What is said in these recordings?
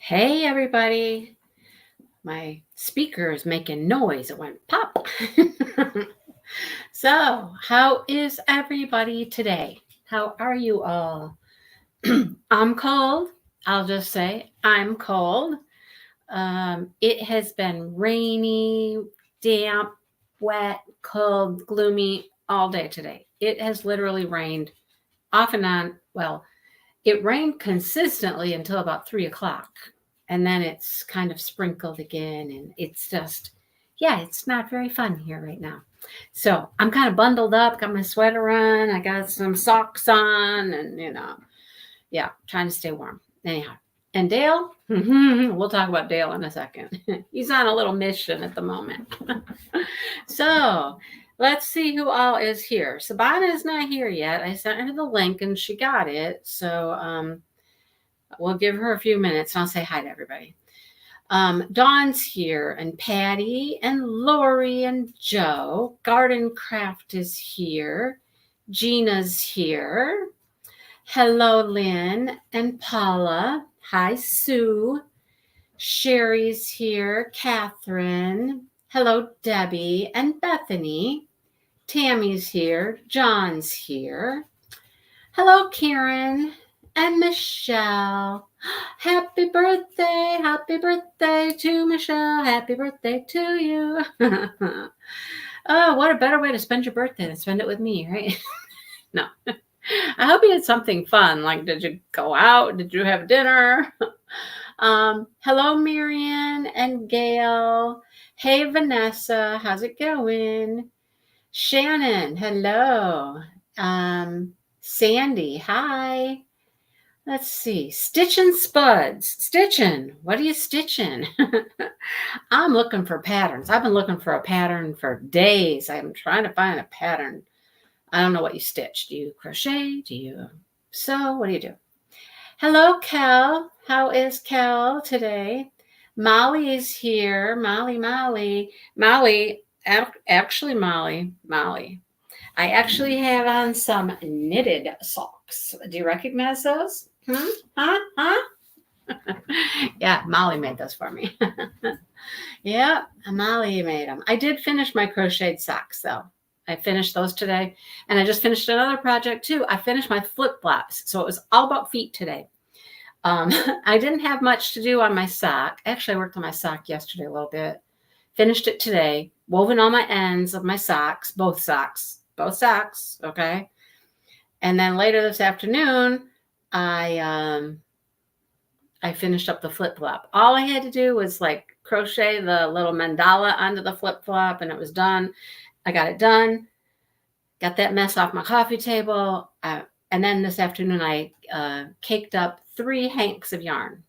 Hey, everybody. My speaker is making noise. It went pop. So, how is everybody today? How are you all? I'm cold. I'll just say I'm cold. It has been rainy, damp, wet, cold, gloomy all day today. It has literally rained off and on. Well, it rained consistently until about 3 o'clock. And then it's kind of sprinkled again. And it's just, yeah, it's not very fun here right now. So I'm kind of bundled up, got my sweater on, I got some socks on, and, yeah, trying to stay warm. Anyhow. And Dale, we'll talk about Dale in a second. He's on a little mission at the moment. So let's see who all is here. Saban is not here yet. I sent her the link and she got it. So we'll give her a few minutes and I'll say hi to everybody. Dawn's here, and Patty and Lori and Joe. Garden Craft is here. Gina's here. Hello, Lynn and Paula. Hi, Sue. Sherry's here. Catherine. Hello, Debbie and Bethany. Tammy's here. John's here. Hello, Karen and Michelle. Happy birthday to Michelle. Happy birthday to you. Oh, what a better way to spend your birthday than spend it with me, right? No. I hope you had something fun. Like, did you go out? Did you have dinner? Hello, Marian and Gail. Hey, Vanessa. How's it going? Shannon, hello. Sandy, hi. Let's see. Stitching Spuds. Stitching. What are you stitching? I'm looking for patterns. I've been looking for a pattern for days. I'm trying to find a pattern. I don't know what you stitch. Do you crochet? Do you sew? What do you do? Hello, Cal. How is Cal today? Molly is here. Molly. Actually, Molly. I actually have on some knitted socks. Do you recognize those? Huh? Yeah, Molly made those for me. Yeah, Molly made them. I did finish my crocheted socks, though. I finished those today. And I just finished another project, too. I finished my flip-flops. So it was all about feet today. I didn't have much to do on my sock. Actually, I worked on my sock yesterday a little bit. Finished it today. Woven all my ends of my socks, both socks, okay? And then later this afternoon, I finished up the flip-flop. All I had to do was like crochet the little mandala onto the flip-flop and it was done. I got it done. Got that mess off my coffee table. And then this afternoon, I caked up 3 hanks of yarn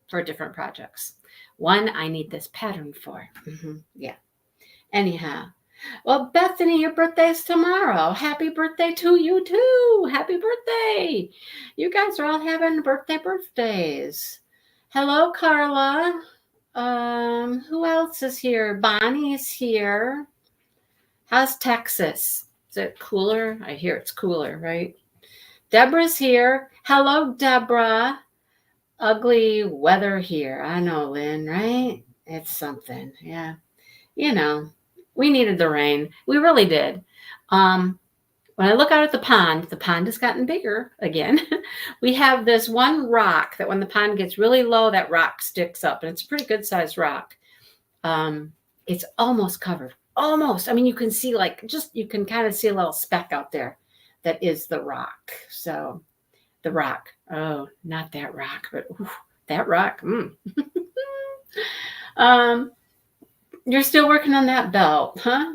for different projects. One I need this pattern for. Yeah. Anyhow. Well, Bethany, your birthday's tomorrow. Happy birthday to you, too. Happy birthday. You guys are all having birthdays. Hello, Carla. Who else is here? Bonnie's here. How's Texas? Is it cooler? I hear it's cooler, right? Deborah's here. Hello, Deborah. Ugly weather here. I know, Lynn, right? It's something. Yeah. We needed the rain. We really did. When I look out at the pond has gotten bigger again. We have this one rock that when the pond gets really low, that rock sticks up. And it's a pretty good sized rock. It's almost covered. Almost. I mean, you can see you can kind of see a little speck out there. That is the rock. So the rock. Oh, not that rock, but that rock. You're still working on that belt, huh?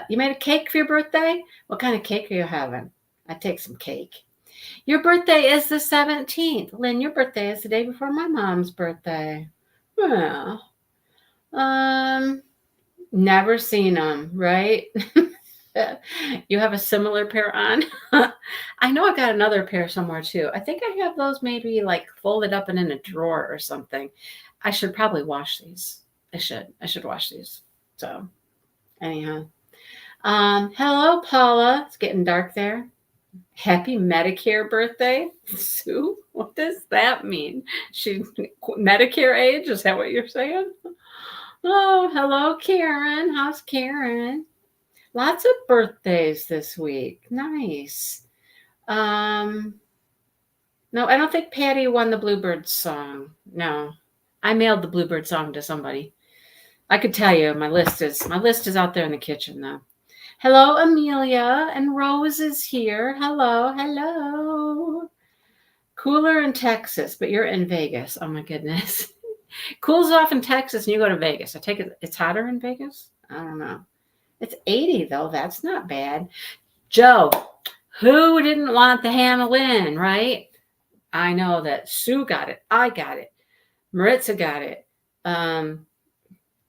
You made a cake for your birthday? What kind of cake are you having? I'd take some cake. Your birthday is the 17th. Lynn, your birthday is the day before my mom's birthday. Well, never seen them, right? You have a similar pair on? I know I got another pair somewhere too. I think I have those maybe like folded up and in a drawer or something. I should probably wash these. I should wash these. So anyhow. Hello, Paula. It's getting dark there. Happy Medicare birthday, Sue. What does that mean? She Medicare age? Is that what you're saying? Oh, hello, Karen. How's Karen? Lots of birthdays this week. Nice. Um, no, I don't think Patty won the Bluebird song. No, I mailed the Bluebird song to somebody. I could tell you my list is out there in the kitchen though. Hello, Amelia, and Rose is here. Hello, hello. Cooler in Texas, but you're in Vegas. Oh my goodness. Cools off in Texas and you go to Vegas. I take it it's hotter in Vegas? I don't know. It's 80 though. That's not bad. Joe, who didn't want the Hannah Lynn, right? I know that Sue got it. I got it. Maritza got it.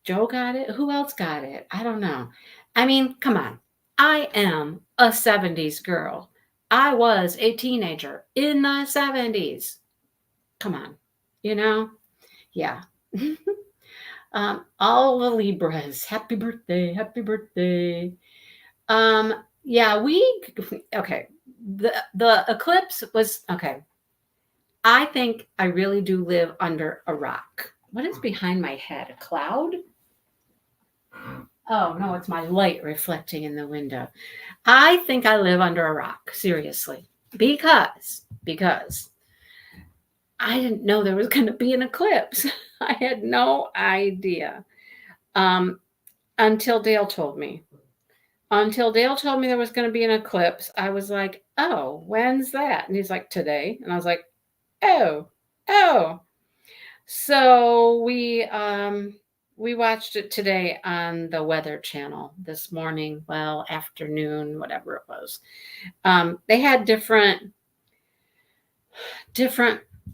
Joe got it. Who else got it? I don't know. I mean, come on. I am a 70s girl. I was a teenager in the 70s. Come on. You know? Yeah. All the Libras. Happy birthday. Happy birthday. Yeah, okay. The eclipse was okay. I think I really do live under a rock. What is behind my head? A cloud? Oh, no, it's my light reflecting in the window. I think I live under a rock, seriously. Because I didn't know there was going to be an eclipse. I had no idea. Until Dale told me. Until Dale told me there was going to be an eclipse, I was like, "Oh, when's that?" And he's like, "Today." And I was like, "Oh. Oh." So we watched it today on the Weather Channel this morning, well, afternoon, whatever it was. They had different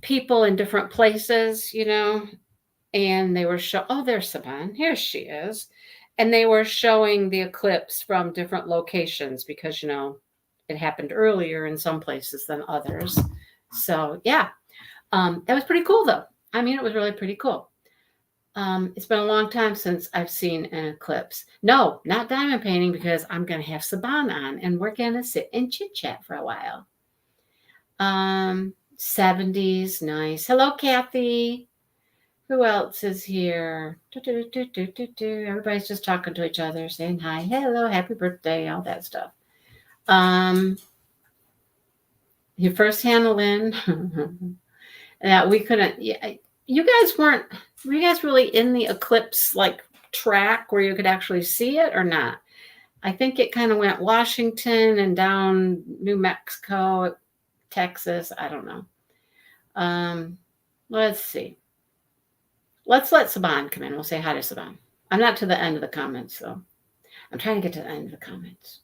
people in different places, and they were oh, there's Saban. Here she is. And they were showing the eclipse from different locations because, it happened earlier in some places than others. So, yeah, that was pretty cool, though. I mean, it was really pretty cool. It's been a long time since I've seen an eclipse. No, not diamond painting because I'm going to have Saban on and we're going to sit and chit chat for a while. 70s, nice. Hello, Kathy. Who else is here? Everybody's just talking to each other, saying hi, hello, happy birthday, all that stuff. Your first Hannah Lynn. That we couldn't. Yeah, you guys weren't. Were you guys really in the eclipse like track where you could actually see it or not? I think it kind of went Washington and down New Mexico, Texas. I don't know. Let's see. Let's let Saban come in. We'll say hi to Saban. I'm not to the end of the comments, though. I'm trying to get to the end of the comments.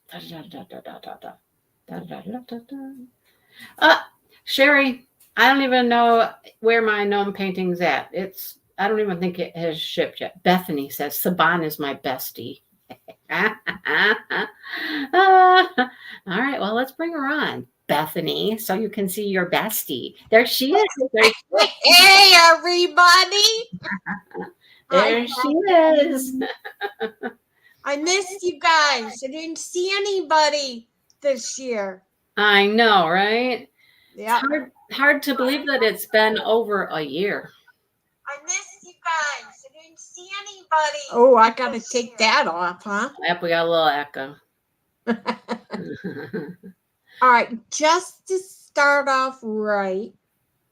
Sherry, I don't even know where my gnome painting's at. I don't even think it has shipped yet. Bethany says, Saban is my bestie. All right, well, let's bring her on, Bethany, so you can see your bestie. There she is. Hey, everybody. There she is. I missed you guys. I didn't see anybody this year. I know, right? Yeah. It's hard to believe that it's been over a year. I missed you guys. I didn't see anybody. Oh, I got to take that off, huh? Yep, we got a little echo. All right, just to start off right,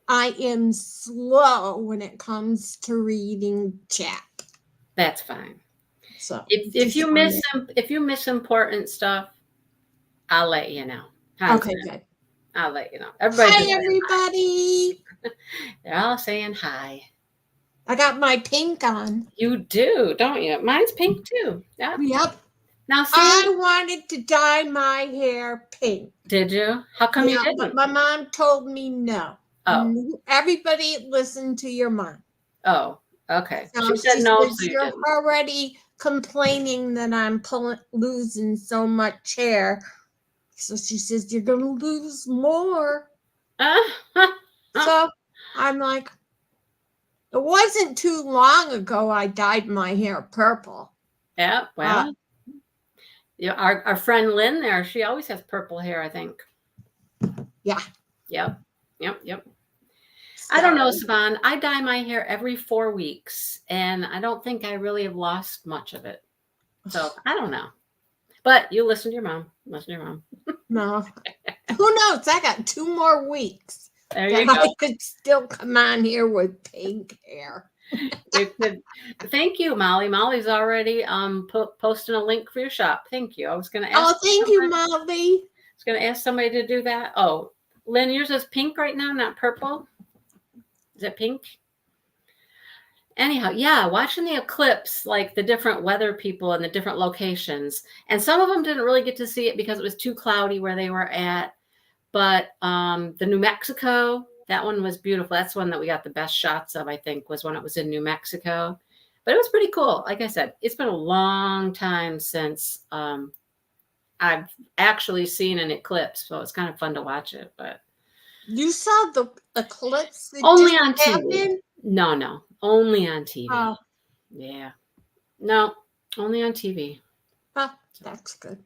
I am slow when it comes to reading chat. That's fine. So if you miss important stuff, I'll let you know. Okay, good. I'll let you know. Hi, everybody. They're all saying hi. I got my pink on. You do, don't you? Mine's pink too. Yeah. Yep. Now, see, I wanted to dye my hair pink. Did you? How come you didn't? But my mom told me no. Oh. Everybody listen to your mom. Oh, okay. So she said no, so you're already complaining that I'm losing so much hair. So she says, you're going to lose more. So I'm like, it wasn't too long ago I dyed my hair purple. Yeah, well, our friend Lynn there, she always has purple hair, I think. Yeah. Yep. Yep. I don't know, So, Saban. I dye my hair every 4 weeks, and I don't think I really have lost much of it. So I don't know. But you listen to your mom. Listen to your mom. no. Who knows? I got 2 more weeks There that you I go. could still come on here with pink hair. You could. Thank you, Molly. Molly's already posting a link for your shop. Thank you. I was going to ask. Oh, thank you, Molly. I was going to ask somebody to do that. Oh, Lynn, yours is pink right now, not purple. Is it pink? Anyhow, yeah, watching the eclipse, like the different weather people and the different locations, and some of them didn't really get to see it because it was too cloudy where they were at. But the New Mexico, that one was beautiful. That's one that we got the best shots of, I think, was when it was in New Mexico. But it was pretty cool. Like I said, it's been a long time since I've actually seen an eclipse, so it's kind of fun to watch it. But you saw the eclipse that only just on TV. happened? No, only on TV. Oh, Yeah, no, only on TV. oh, that's good.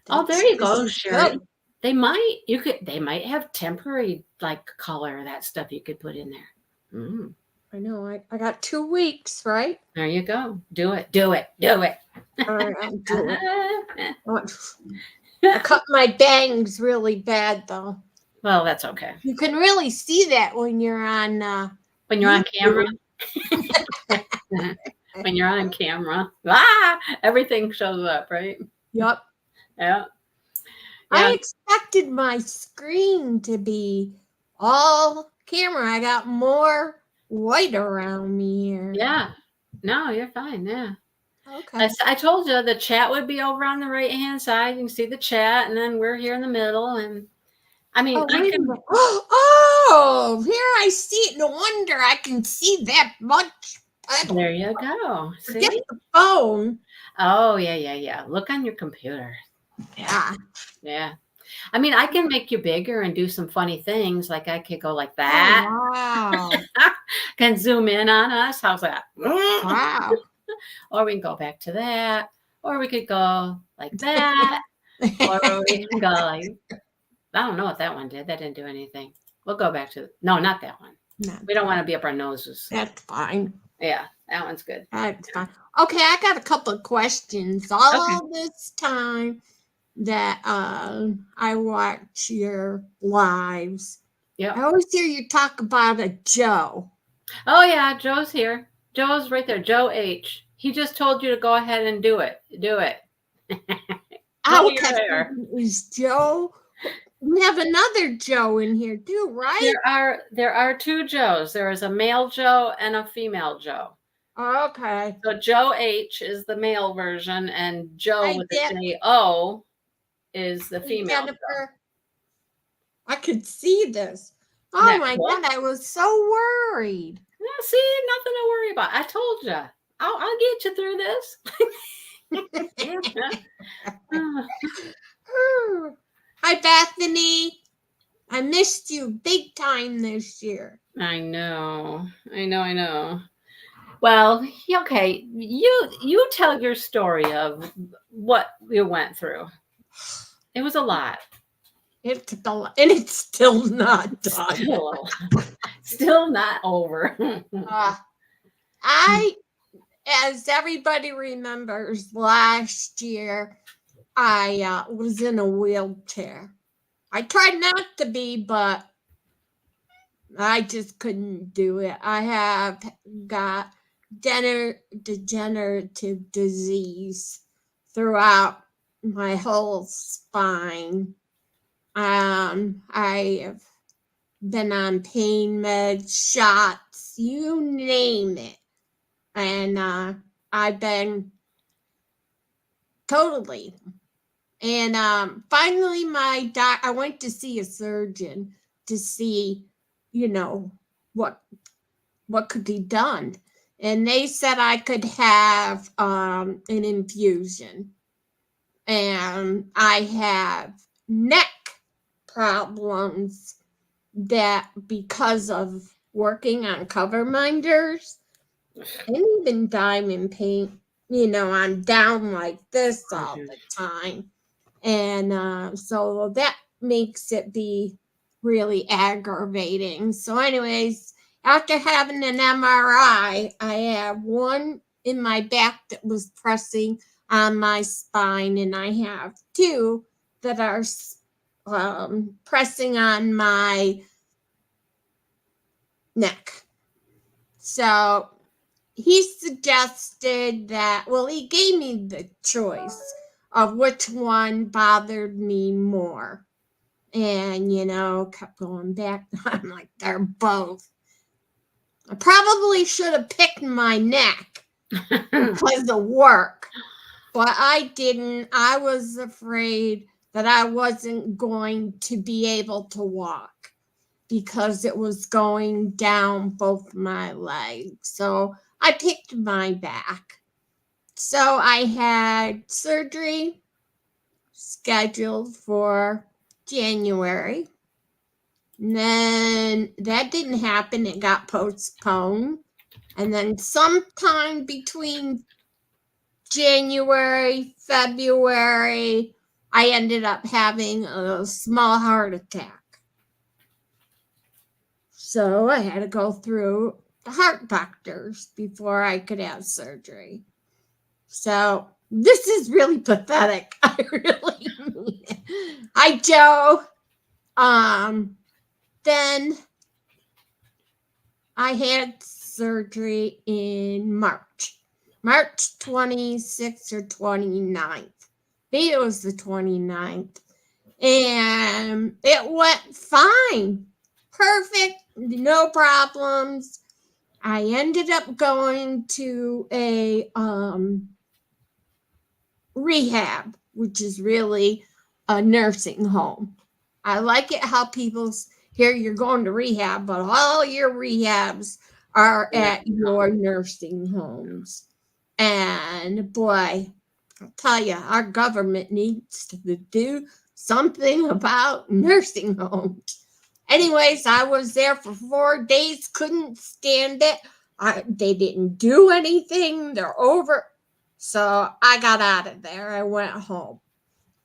Oh, there you This go, is Sherry. good. They might have temporary like color, that stuff you could put in there. Mm. I know. I got 2 weeks, right? There you go. Do it. Do it. Do it. All right, I'll do it. I cut my bangs really bad, though. Well, that's okay. You can really see that when you're on. When you're on camera. When you're on camera, everything shows up, right? Yep. Yeah. I expected my screen to be all camera. I got more white around me here. Yeah. No, you're fine. Yeah. Okay. I told you the chat would be over on the right hand side. You can see the chat, and then we're here in the middle. And I mean, oh, here I see it. No wonder I can see that much better. There you go. Forget the phone. Oh, yeah. Look on your computer. Yeah. I mean, I can make you bigger and do some funny things. Like I could go like that. Oh, wow. Can zoom in on us. How's that? Wow. Or we can go back to that. Or we could go like that. Or we can go like, I don't know what that one did. That didn't do anything. We'll go back to, no, not that one. We don't want to be up our noses. That's fine. Yeah, that one's good. That's fine. Okay, I got a couple of questions. All this time that I watch your lives, I always hear you talk about a Joe. Oh yeah, Joe's here. Joe's right there. Joe H. He just told you to go ahead and do it. Do it. Okay, is Joe? We have another Joe in here too, right? There are two Joes. There is a male Joe and a female Joe. Okay. So Joe H is the male version, and Joe with the J-O is the female Joe. I could see this. Oh my God, I was so worried. See, nothing to worry about. I told you. I'll get you through this. Hi, Bethany. I missed you big time this year. I know. Well, okay. You tell your story of what you went through. It was a lot. It's a lot, and it's still not done. Still not over. As everybody remembers, last year I was in a wheelchair. I tried not to be, but I just couldn't do it. I have got degenerative disease throughout my whole spine. I have been on pain meds, shots, you name it. And I've been totally. And finally, I went to see a surgeon to see, what could be done. And they said I could have an infusion. And I have neck problems that because of working on cover minders and even diamond paint, I'm down like this all the time. And so that makes it be really aggravating. So anyways, after having an MRI, I have one in my back that was pressing on my spine, and I have two that are pressing on my neck. So he suggested that, well, he gave me the choice of which one bothered me more. And, kept going back. I'm like, they're both. I probably should have picked my neck because of work, but I didn't. I was afraid that I wasn't going to be able to walk because it was going down both my legs. So I picked my back. So I had surgery scheduled for January. And then that didn't happen. It got postponed. And then sometime between January, February, I ended up having a small heart attack. So I had to go through the heart doctors before I could have surgery. So this is really pathetic. I really mean it. Hi, Joe. Then I had surgery in March 26th or 29th. Maybe it was the 29th. And it went fine. Perfect. No problems. I ended up going to a rehab, which is really a nursing home. I like it how people hear you're going to rehab, but all your rehabs are at your nursing homes. And boy, I'll tell you, our government needs to do something about nursing homes. Anyways, I was there for 4 days, couldn't stand it. They didn't do anything. They're over. So I got out of there. I went home.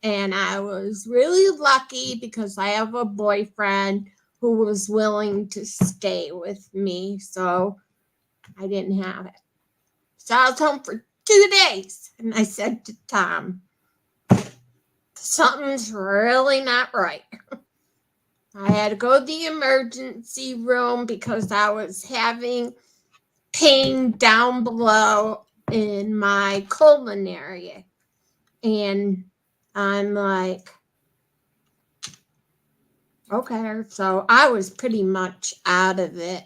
And I was really lucky because I have a boyfriend who was willing to stay with me. So I didn't have it. So I was home for 2 days. And I said to Tom, something's really not right. I had to go to the emergency room because I was having pain down below in my colon area. And I'm like, okay. So I was pretty much out of it.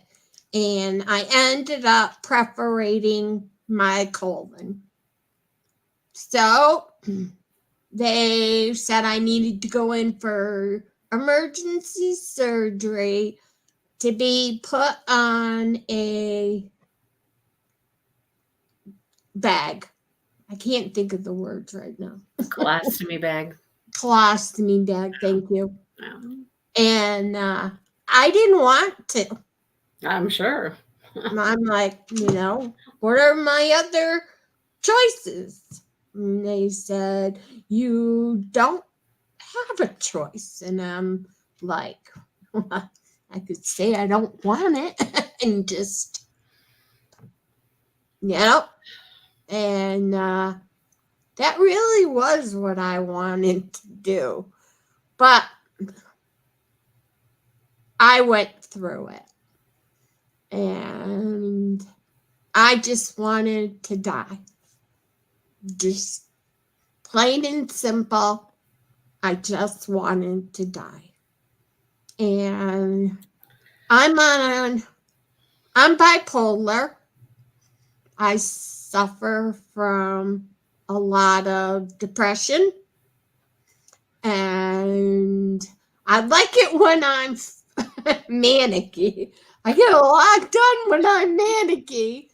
And I ended up perforating my colon. So they said I needed to go in for emergency surgery to be put on a bag. I can't think of the words right now. Colostomy bag. Colostomy bag, thank you. And I didn't want to. I'm sure. I'm like, what are my other choices? And they said, you don't have a choice. And I'm like, I could say I don't want it and just, and that really was what I wanted to do. But I went through it. And I just wanted to die. Just plain and simple. I just wanted to die. And I'm bipolar. I suffer from a lot of depression. And I like it when I'm manicky. I get a lot done when I'm manicky.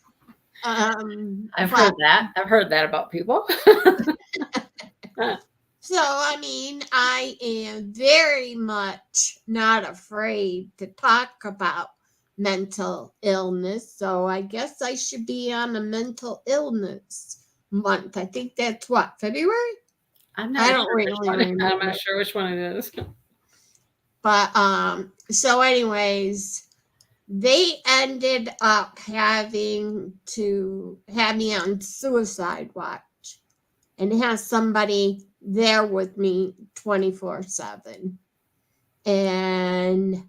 I've heard that about people. So, I am very much not afraid to talk about mental illness. So I guess I should be on a mental illness month. I think that's what, February? I don't really remember. I'm not sure which one it is. But So anyways, they ended up having to have me on suicide watch and have somebody there with me 24/7. And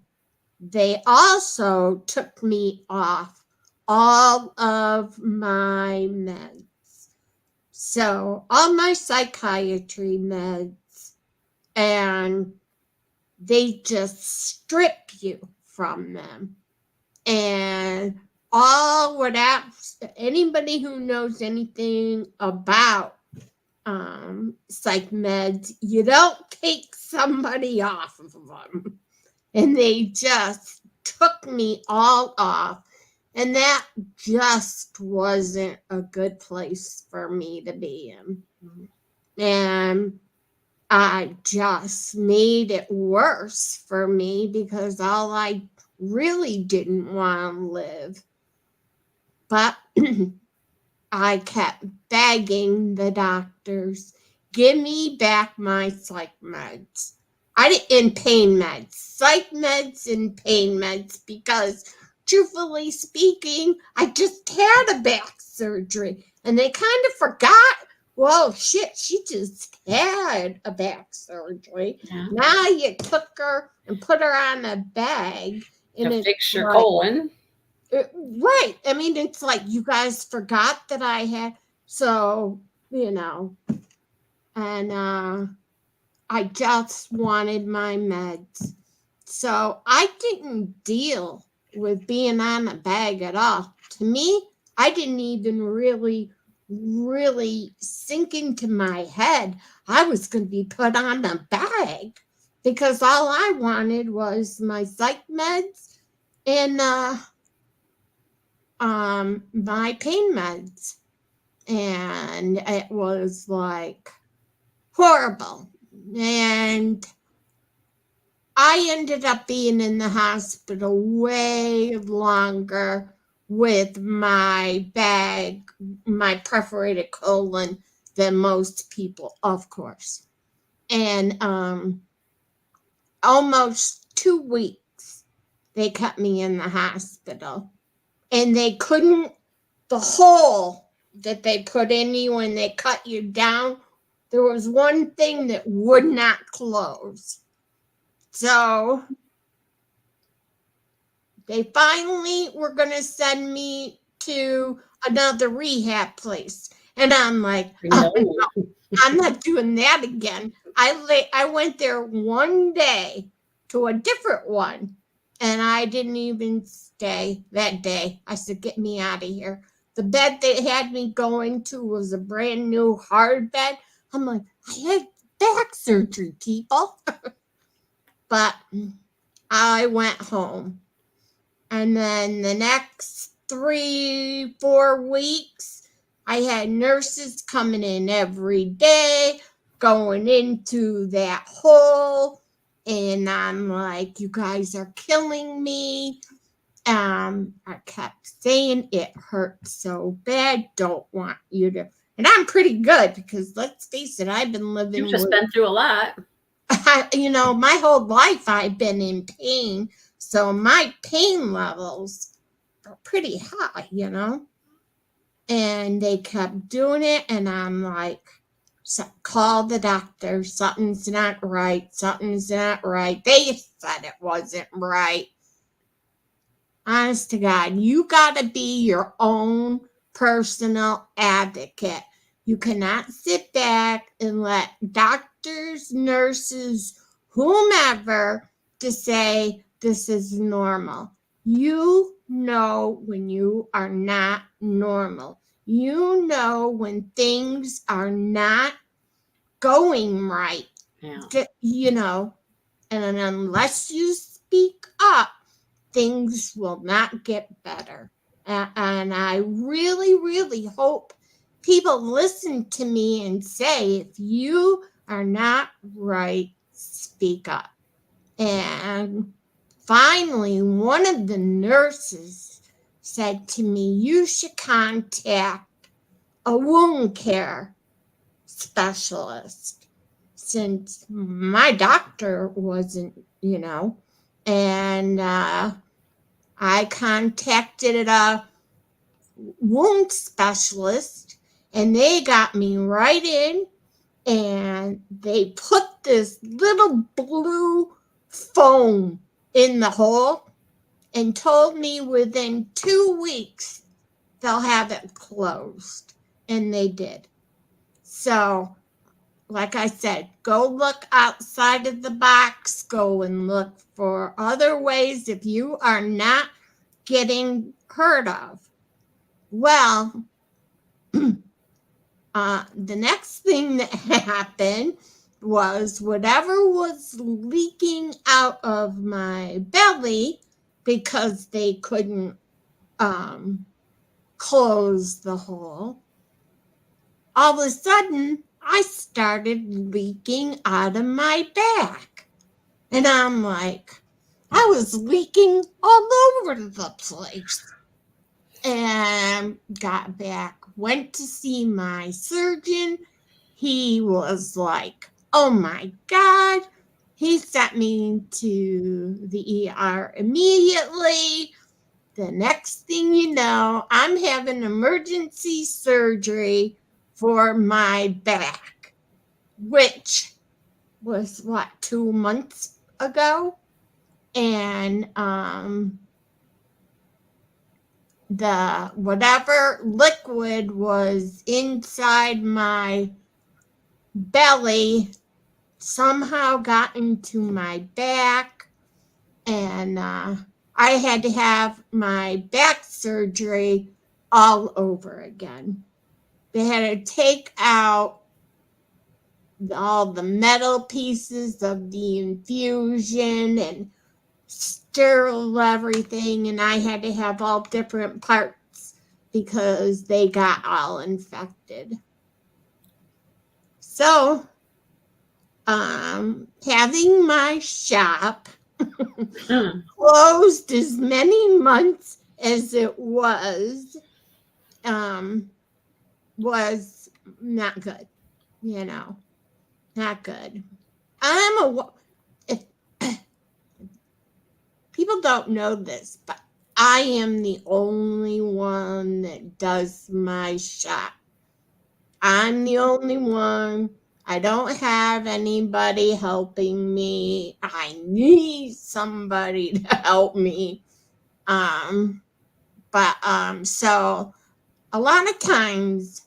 they also took me off all of my meds. So, all my psychiatry meds, and they just strip you from them. And all without anybody who knows anything about psych meds, you don't take somebody off of them. And they just took me all off. And that just wasn't a good place for me to be in. And I just made it worse for me because all I really didn't want to live. But I kept begging the doctors, give me back my psych meds. In pain meds, psych meds and pain meds, because truthfully speaking, I just had a back surgery and they kind of forgot. Whoa, shit, she just had a back surgery. Yeah. Now you took her and put her on a bag. To fix your colon. Right. I mean, it's like you guys forgot that I had, so, and I just wanted my meds. So I didn't deal with being on a bag at all. To me, I didn't even really sink into my head I was going to be put on a bag, because all I wanted was my psych meds and my pain meds. And it was like horrible. And I ended up being in the hospital way longer with my bag, my perforated colon, than most people, of course. And almost 2 weeks they kept me in the hospital. And they couldn't, the hole that they put in you when they cut you down, there was one thing that would not close. So they finally were going to send me to another rehab place. And I'm like, no, I'm not doing that again. I went there one day to a different one, and I didn't even stay that day. I said, get me out of here. The bed they had me going to was a brand new hard bed. I'm like, I had back surgery, people. But I went home. And then the next 3-4 weeks, I had nurses coming in every day, going into that hole. And I'm like, you guys are killing me. I kept saying it hurts so bad, don't want you to. And I'm pretty good because, let's face it, I've been living. You've just been through a lot. My whole life I've been in pain. So my pain levels are pretty high, And they kept doing it. And I'm like, call the doctor. Something's not right. Something's not right. They said it wasn't right. Honest to God, you got to be your own personal advocate. You cannot sit back and let doctors, nurses, whomever to say this is normal. You know when you are not normal. You know when things are not going right. Yeah. And unless you speak up, things will not get better. And I really, really hope people listen to me and say, if you are not right, speak up. And finally, one of the nurses said to me, you should contact a wound care specialist, since my doctor wasn't, And I contacted a wound specialist, and they got me right in, and they put this little blue foam in the hole and told me within 2 weeks they'll have it closed. And they did. So, like I said, go look outside of the box, go and look for other ways if you are not getting heard of. Well, the next thing that happened was whatever was leaking out of my belly, because they couldn't close the hole, all of a sudden I started leaking out of my back. And I'm like, I was leaking all over the place. And got back, went to see my surgeon. He was like, oh my God. He sent me to the ER immediately. The next thing you know, I'm having emergency surgery for my back, which was 2 months ago. And the whatever liquid was inside my belly somehow got into my back, and I had to have my back surgery all over again. They had to take out all the metal pieces of the infusion and sterile everything, and I had to have all different parts because they got all infected. So, having my shop closed as many months as it was not good, not good. If people don't know this, but I am the only one that does my shop. I'm the only one. I don't have anybody helping me. I need somebody to help me. So a lot of times,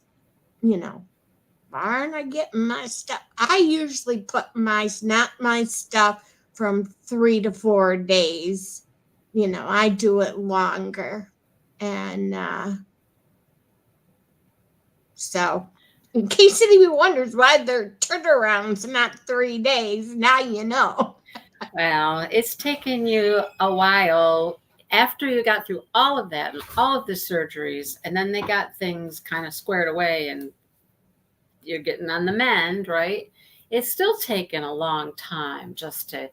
why aren't I getting my stuff? I usually put my stuff from 3 to 4 days. I do it longer. And so in case anyone wonders why their turnaround's not 3 days, now you know. Well, it's taken you a while after you got through all of that and all of the surgeries, and then they got things kind of squared away and you're getting on the mend, right? It's still taken a long time just to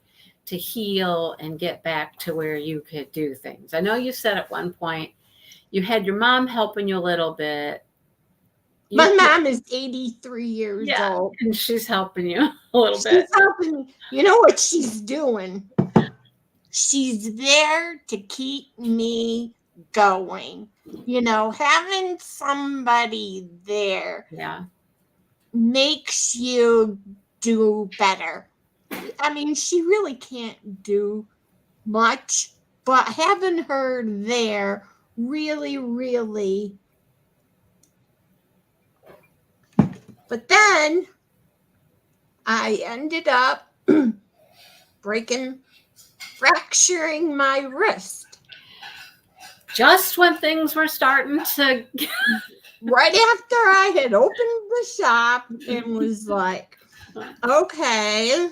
heal and get back to where you could do things. I know you said at one point you had your mom helping you a little bit. My mom is 83 years old. And she's helping you a little bit. She's helping me. You know what she's doing? She's there to keep me going. Having somebody there makes you do better. I mean, she really can't do much, but having her there really, really. But then I ended up fracturing my wrist. Just when things were starting to... Right after I had opened the shop and was like, okay,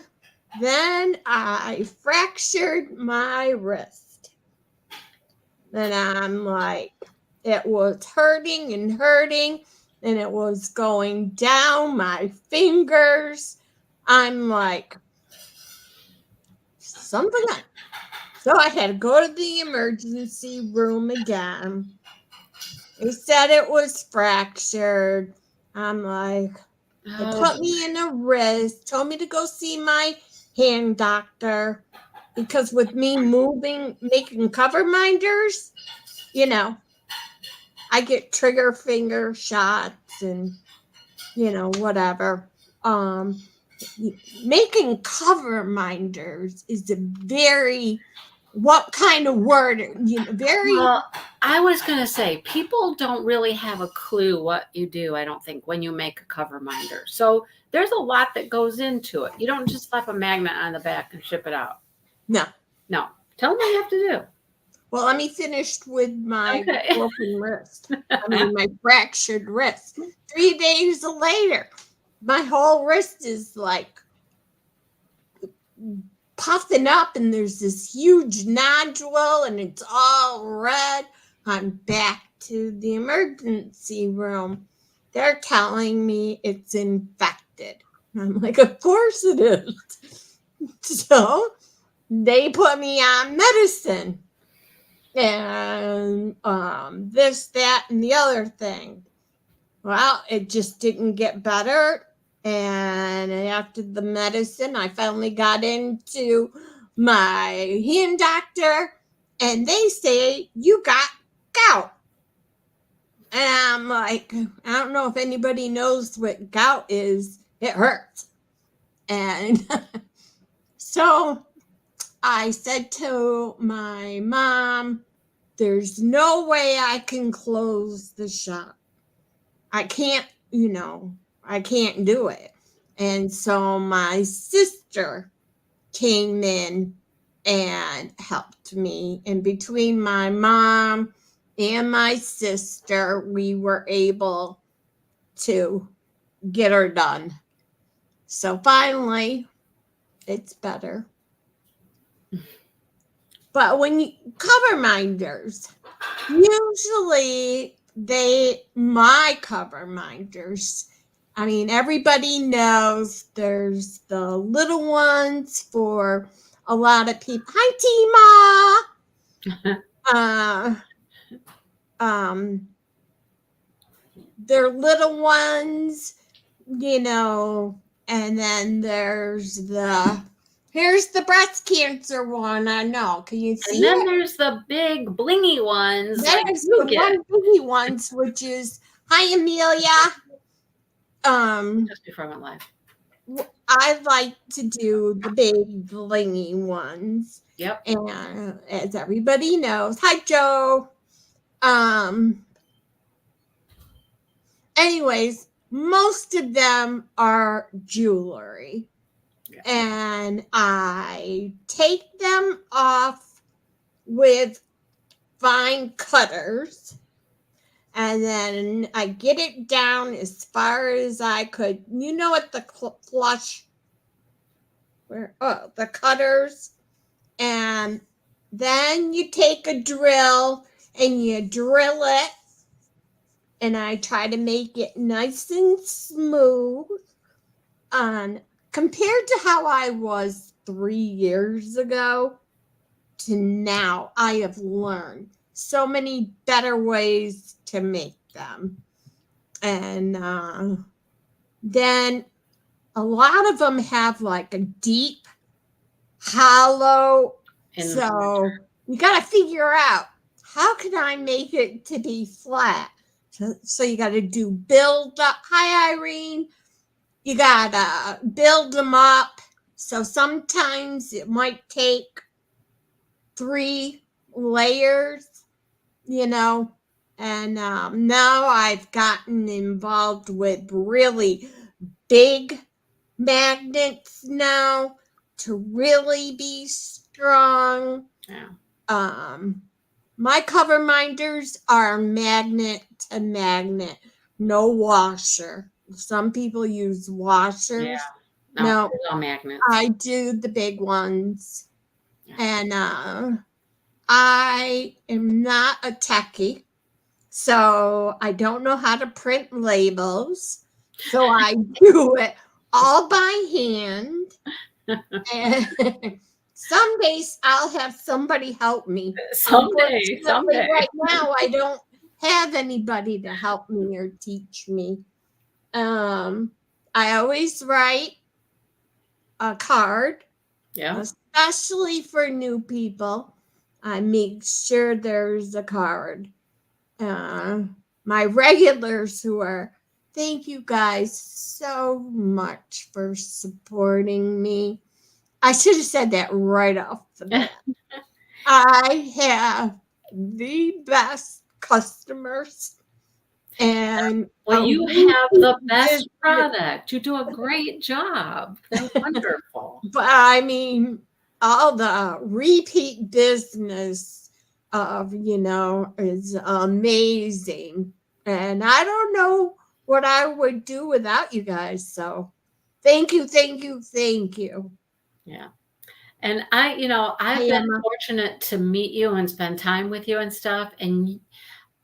then I fractured my wrist. And I'm like, it was hurting and hurting, and it was going down my fingers. I'm like, something. So I had to go to the emergency room again. They said it was fractured. I'm like, they put me in a wrist, told me to go see my hand doctor. because with me making cover minders, I get trigger finger shots and, whatever. Making cover minders is a very, what kind of word? Very. Well, I was going to say, people don't really have a clue what you do, I don't think, when you make a cover minder. So there's a lot that goes into it. You don't just slap a magnet on the back and ship it out. No. Tell them what you have to do. Well, let me finish with my broken wrist. My fractured wrist. 3 days later, my whole wrist is like puffing up, and there's this huge nodule, and it's all red. I'm back to the emergency room. They're telling me it's infected. I'm like, of course it is. So they put me on medicine. And this, that, and the other thing. Well, it just didn't get better. And after the medicine, I finally got into my hand doctor, and they say, you got gout. And I'm like, I don't know if anybody knows what gout is. It hurts. And so I said to my mom, there's no way I can close the shop. I can't, I can't do it. And so my sister came in and helped me. And between my mom and my sister, we were able to get her done. So finally, it's better. But when you cover minders, usually my cover minders, everybody knows there's the little ones for a lot of people. Hi, Tima. They're little ones, and then here's the breast cancer one. I know. Can you see? And then there's the big blingy ones. There's the one blingy ones, which is, hi, Amelia. Just before I went live. I like to do the big blingy ones. Yep. And as everybody knows, hi, Joe. Anyways, most of them are jewelry. Yeah. And I take them off with fine cutters, and then I get it down as far as I could. You know what the the cutters, and then you take a drill and you drill it, and I try to make it nice and smooth. Compared to how I was 3 years ago to now, I have learned so many better ways to make them. And then a lot of them have like a deep hollow. So you got to figure out, how can I make it to be flat? So you got to do build up. Hi, Irene. You got to build them up. So sometimes it might take 3 layers, and now I've gotten involved with really big magnets now to really be strong. Yeah. My cover minders are magnet to magnet, no washer. Some people use washers. Yeah. No, magnets. I do the big ones. Yeah. And I am not a techie, so I don't know how to print labels. So I do it all by hand. And some days I'll have somebody help me. Someday. Right now I don't have anybody to help me or teach me. I always write a card. Yeah. especially for new people, I make sure there's a card. My regulars thank you guys so much for supporting me. I should have said that right off the bat. I have the best customers. And well, you have the best product. You do a great job. They're wonderful. But I mean, all the repeat business is amazing. And I don't know what I would do without you guys. So thank you, thank you, thank you. Yeah. And I've been fortunate to meet you and spend time with you and stuff. And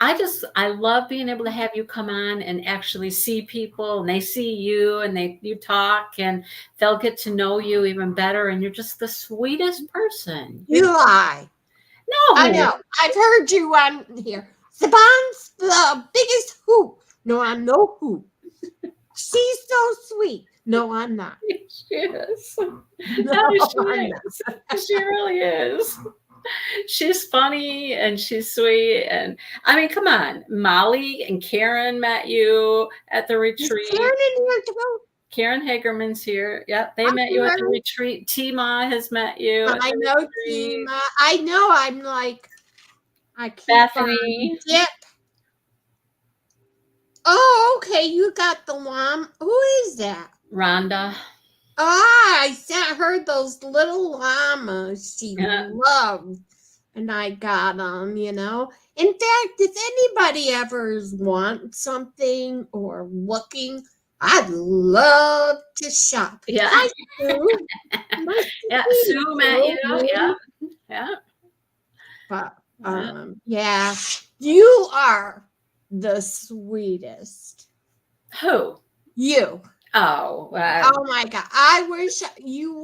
I love being able to have you come on and actually see people, and they see you and you talk and they'll get to know you even better. And you're just the sweetest person. You lie. No. I know. I've heard you on here. Saban's the biggest hoop. No, I'm no hoop. She's so sweet. No, I'm not. She is. No, she is. She really is. She's funny and she's sweet. And I mean, come on. Molly and Karen met you at the retreat. Is Karen in here too? Karen Hagerman's here. Yep, they met you at the retreat. Tima has met you. I know Tima. I know. I'm like, I keep Bethany. Yep. Oh, okay. You got the llama. Who is that? Rhonda. I sent her those little llamas she loved, and I got them, In fact, if anybody ever wants something or looking, I'd love to shop. Yeah. Hi, Sue. Yeah, Sue met you. Yeah. Yeah. But, yeah, you are the sweetest. Who? You. Oh, oh my God. I wish you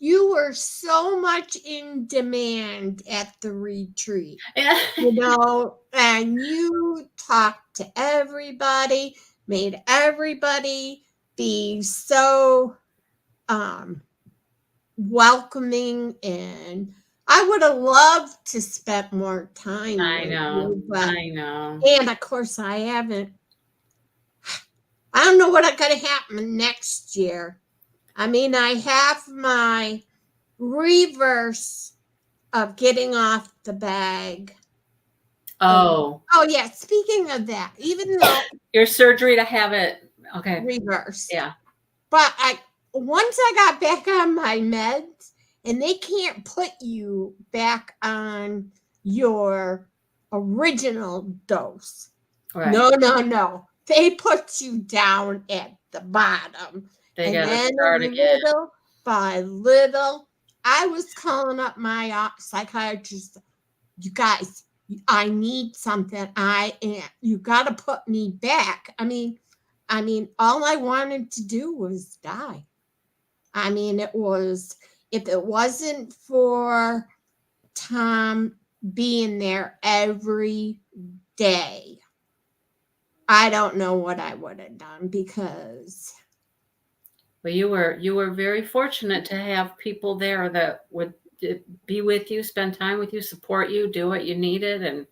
were so much in demand at the retreat. And you talked to everybody, made everybody be so welcoming, and I would have loved to spend more time with you. I know. And of course I haven't. I don't know what's going to happen next year. I mean, I have my reverse of getting off the bag. Oh. Oh, yeah. Speaking of that, even though your surgery to have it, okay, reverse. Yeah. But once I got back on my meds, and they can't put you back on your original dose. Right. No. They put you down at the bottom. They got to start again. Little by little, I was calling up my psychiatrist. You guys, I need something. You got to put me back. I mean, all I wanted to do was die. I mean, if it wasn't for Tom being there every day, I don't know what I would have done, because. Well, you were very fortunate to have people there that would be with you, spend time with you, support you, do what you needed,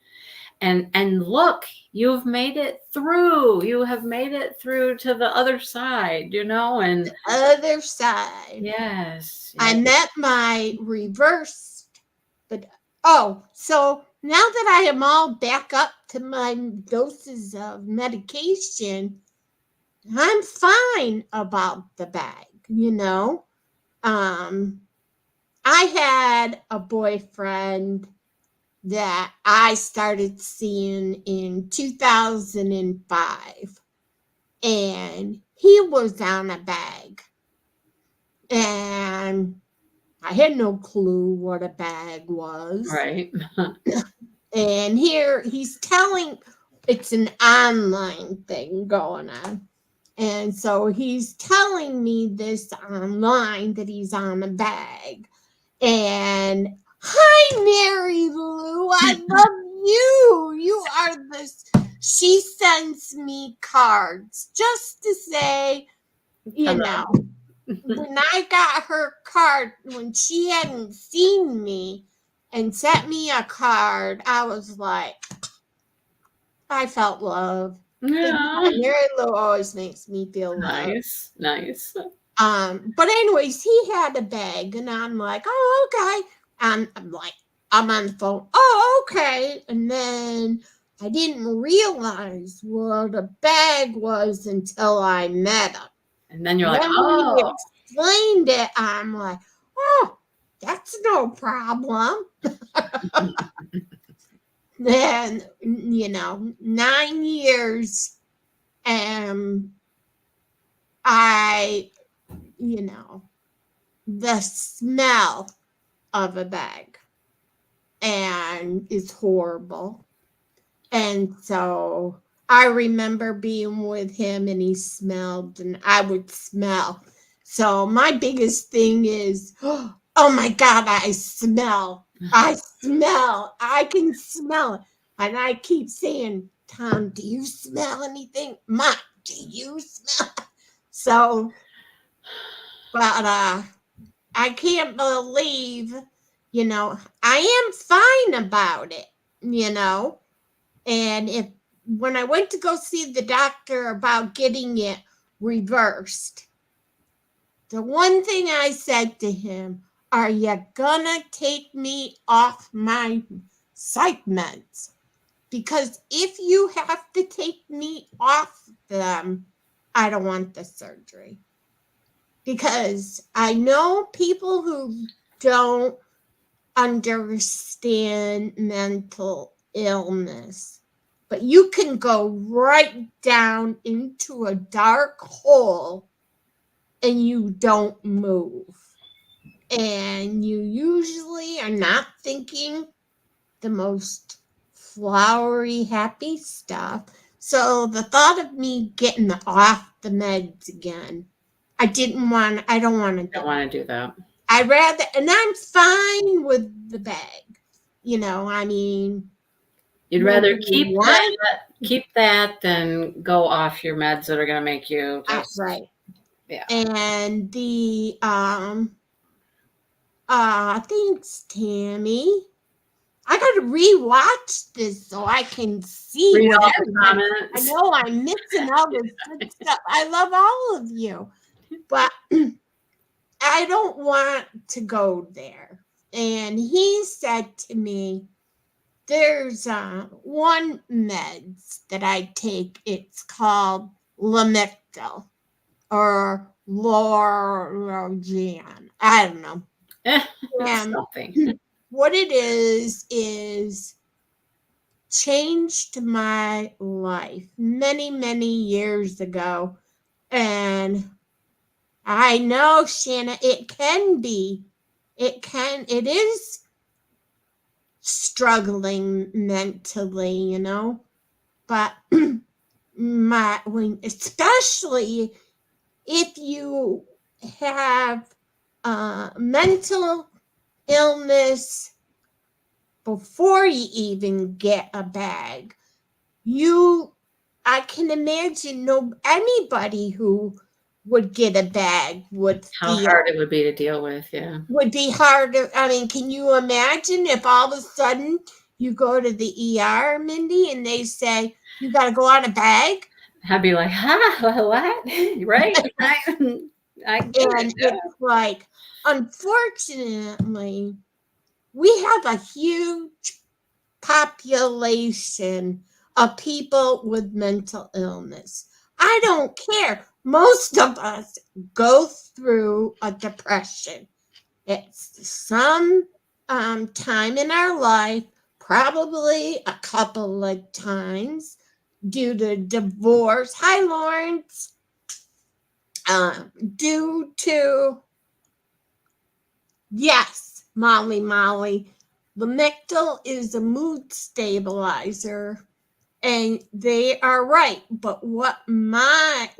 and look, you've made it through. You have made it through to the other side, and the other side. Yes. I met my reverse, but so now that I am all back up to my doses of medication, I'm fine about the bag, I had a boyfriend that I started seeing in 2005, and he was on a bag, and I had no clue what a bag was. Right. And here he's telling, it's an online thing going on. And so he's telling me this online that he's on a bag. And hi, Mary Lou, I love you. You are this. She sends me cards just to say, when I got her card, when she hadn't seen me and sent me a card, I was like, I felt love. Yeah. Mary Lou always makes me feel love. Nice. But anyways, he had a bag, and I'm like, oh, okay. And I'm like, I'm on the phone. Oh, okay. And then I didn't realize what a bag was until I met him. And then you're And like, then when he oh. explained it, I'm like, oh, that's no problem. Then, 9 years, and I, the smell of a bag and is horrible. And so I remember being with him and he smelled and I would smell. So my biggest thing is, oh my God, I smell. I can smell it. And I keep saying, Tom, do you smell anything? Mom, do you smell? So, but I can't believe, I am fine about it, and when I went to go see the doctor about getting it reversed, the one thing I said to him, are you gonna take me off my psych meds? Because if you have to take me off them, I don't want the surgery. Because I know people who don't understand mental illness, but you can go right down into a dark hole and you don't move. And you usually are not thinking the most flowery, happy stuff. So the thought of me getting off the meds again, I don't want to Don't want to do that. I rather, and I'm fine with the bag. I mean, you'd rather keep that than go off your meds that are going to make you just right. Yeah. And the thanks, Tammy. I gotta rewatch this so I can see Read what all the comments. I know I'm missing all this good stuff. I love all of you, but I don't want to go there. And he said to me, there's one meds that I take. It's called Lamictal or Lorogen. I don't know. Something. What it is changed my life many, many years ago. And I know, Shanna, it is struggling mentally, but especially if you have mental illness before you even get a bag, I can imagine anybody who would get a bag would how hard it would be to deal with. Yeah, would be hard. I mean, can you imagine if all of a sudden you go to the ER, Mindy, and they say you got to go on a bag? I'd be like, what? Right? I get and it's like, unfortunately, we have a huge population of people with mental illness. I don't care. Most of us go through a depression. It's some time in our life, probably a couple of times due to divorce. Hi, Lawrence. Due to, yes, Molly, Lamictal is a mood stabilizer, and they are right. But what Lamictal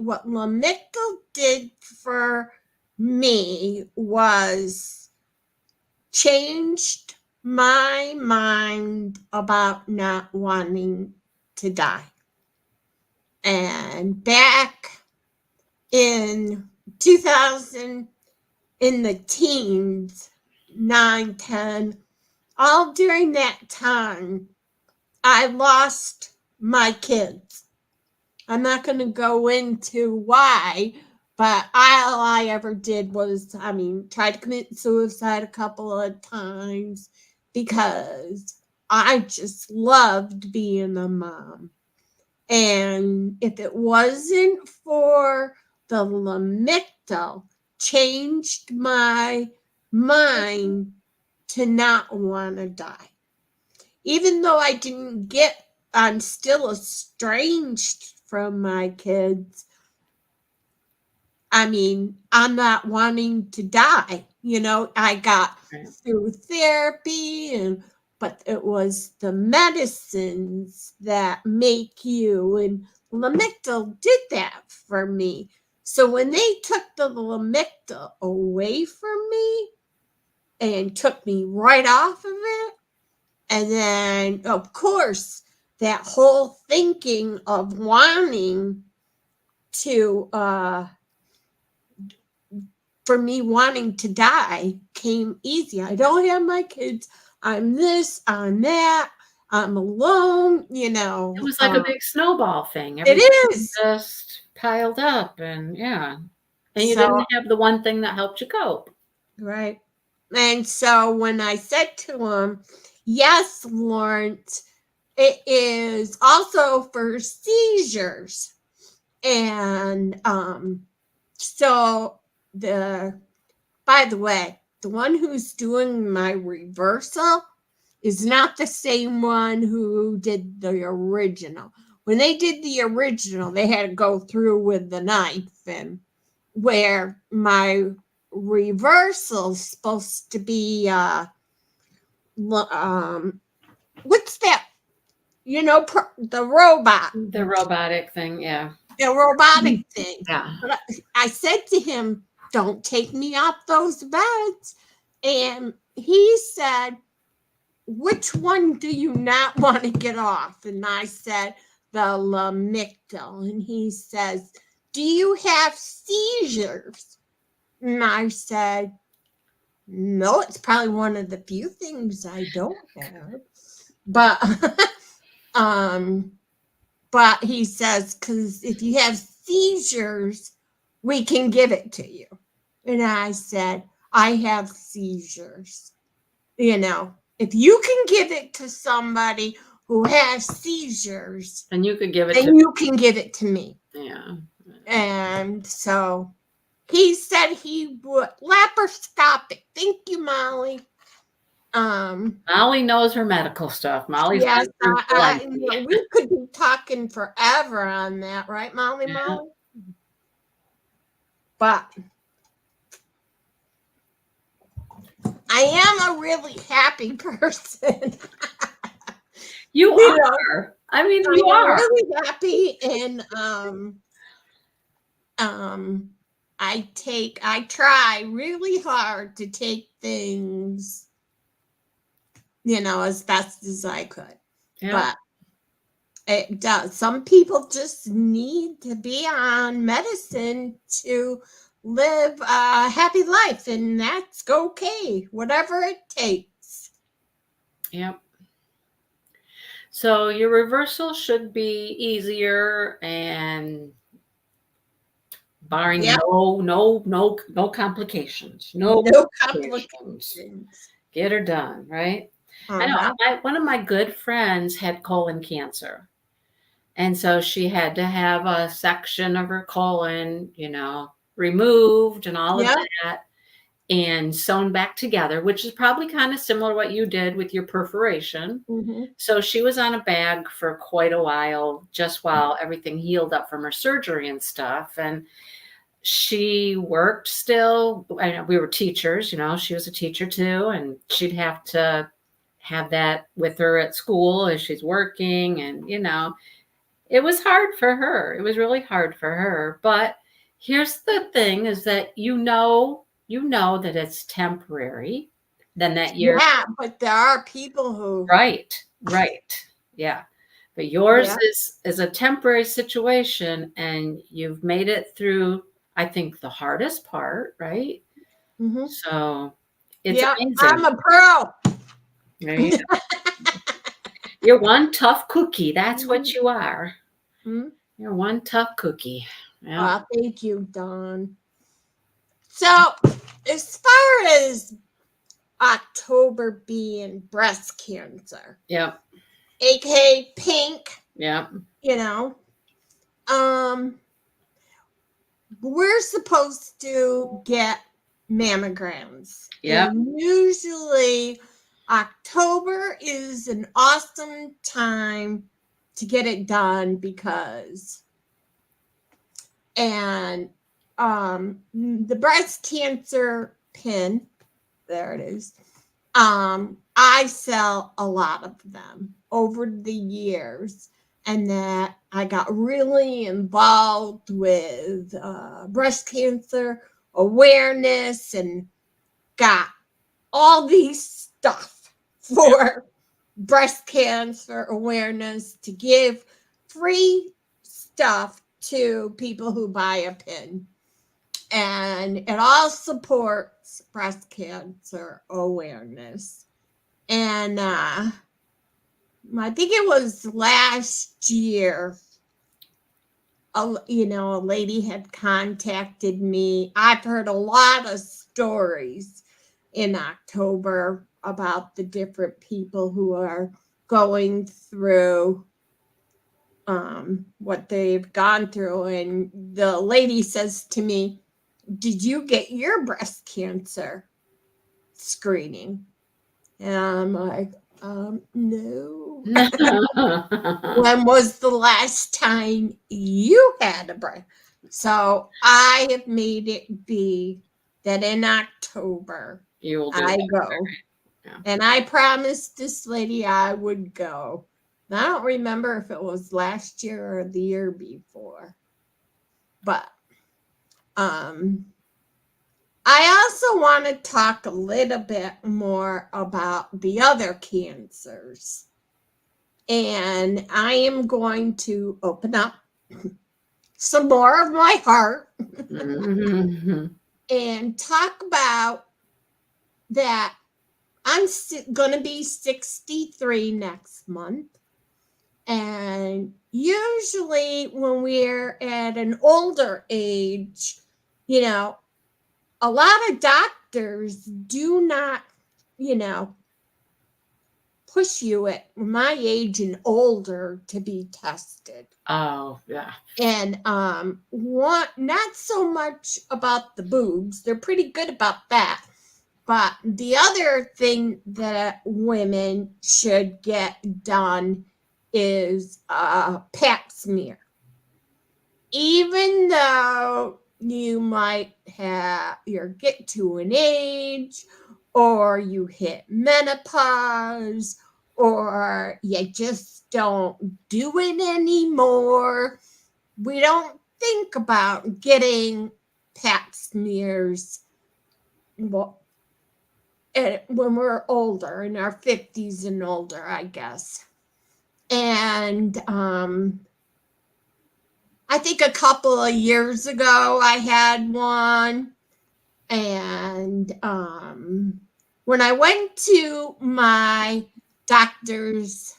did for me was changed my mind about not wanting to die. And back in 2000 in the teens, 9, 10, all during that time, I lost my kids. I'm not going to go into why, but all I ever did was, try to commit suicide a couple of times because I just loved being a mom. And if it wasn't for the Lamictal, changed my mind to not want to die. Even though I'm still estranged from my kids. I'm not wanting to die. I got through therapy, but it was the medicines that make you, and Lamictal did that for me. So when they took the Lamictal away from me and took me right off of it, and then, of course, that whole thinking of wanting to, for me wanting to die came easy. I don't have my kids. I'm this, I'm that. I'm alone, It was like a big snowball thing. It Everything is. just piled up, and yeah. And you So, didn't have the one thing that helped you cope. right. And so when I said to him, yes, Lawrence, it is also for seizures. And so by the way, the one who's doing my reversal is not the same one who did the original. When they did the original, they had to go through with the knife, and where my reversal's supposed to be what's that? The robot. The robotic thing, yeah. The robotic thing. Yeah. But I said to him, don't take me off those beds. And he said, which one do you not want to get off? And I said, the Lamictal. And he says, do you have seizures? And I said, no, it's probably one of the few things I don't have. But but he says, because if you have seizures, we can give it to you. And I said, I have seizures. If you can give it to somebody who has seizures, and you could give it then you can give it to me. Yeah. And so he said he would laparoscopic. Thank you, Molly. Molly knows her medical stuff. Molly's yes, we could be talking forever on that, right, Molly? Yeah. Molly? But I am a really happy person. You are. You are really happy, and I try really hard to take things, as best as I could. Yeah. But it does. Some people just need to be on medicine to live a happy life, and that's okay, whatever it takes. Yep. So your reversal should be easier, and barring no complications. No complications. Get her done, right? I know. One of my good friends had colon cancer. And so she had to have a section of her colon, removed and all of that, and sewn back together, which is probably kind of similar to what you did with your perforation. Mm-hmm. So she was on a bag for quite a while, just while everything healed up from her surgery and stuff. And she worked still. I know we were teachers, she was a teacher too, and she'd have to have that with her at school as she's working. And, it was hard for her. It was really hard for her. But here's the thing is that you know that it's temporary. Then that you're... Yeah, but there are people who... Right. Yeah. But yours is a temporary situation, and you've made it through, I think, the hardest part, right? Mm-hmm. So it's Yeah, amazing. I'm a pro. There you go. You're one tough cookie. That's what Mhm. you are. Mhm. You're one tough cookie. Yeah. Thank you, Dawn. So, as far as October being breast cancer, Yep. aka pink, Yep. you know, um, we're supposed to get mammograms. Yep. And usually October is an awesome time to get it done because and the breast cancer pin, there it is. I sell a lot of them over the years, and that I got really involved with breast cancer awareness and got all these stuff Yep. for breast cancer awareness to give free stuff to people who buy a pin. And it all supports breast cancer awareness. And I think it was last year, a lady had contacted me. I've heard a lot of stories in October about the different people who are going through what they've gone through. And the lady says to me, "Did you get your breast cancer screening?" And I'm like, no. When was the last time you had a breast? So I have made it be that in October You will do I that. go. Yeah. And I promised this lady I would go. And I don't remember if it was last year or the year before. But I also want to talk a little bit more about the other cancers. And I am going to open up some more of my heart Mm-hmm. and talk about that. I'm going to be 63 next month. And usually, when we're at an older age, a lot of doctors do not, push you at my age and older to be tested. Oh, yeah. And not so much about the boobs. They're pretty good about that. But the other thing that women should get done is a pap smear. Even though you might get to an age, or you hit menopause, or you just don't do it anymore, we don't think about getting pap smears when we're older, in our 50s and older, I guess. And I think a couple of years ago I had one. And when I went to my doctor's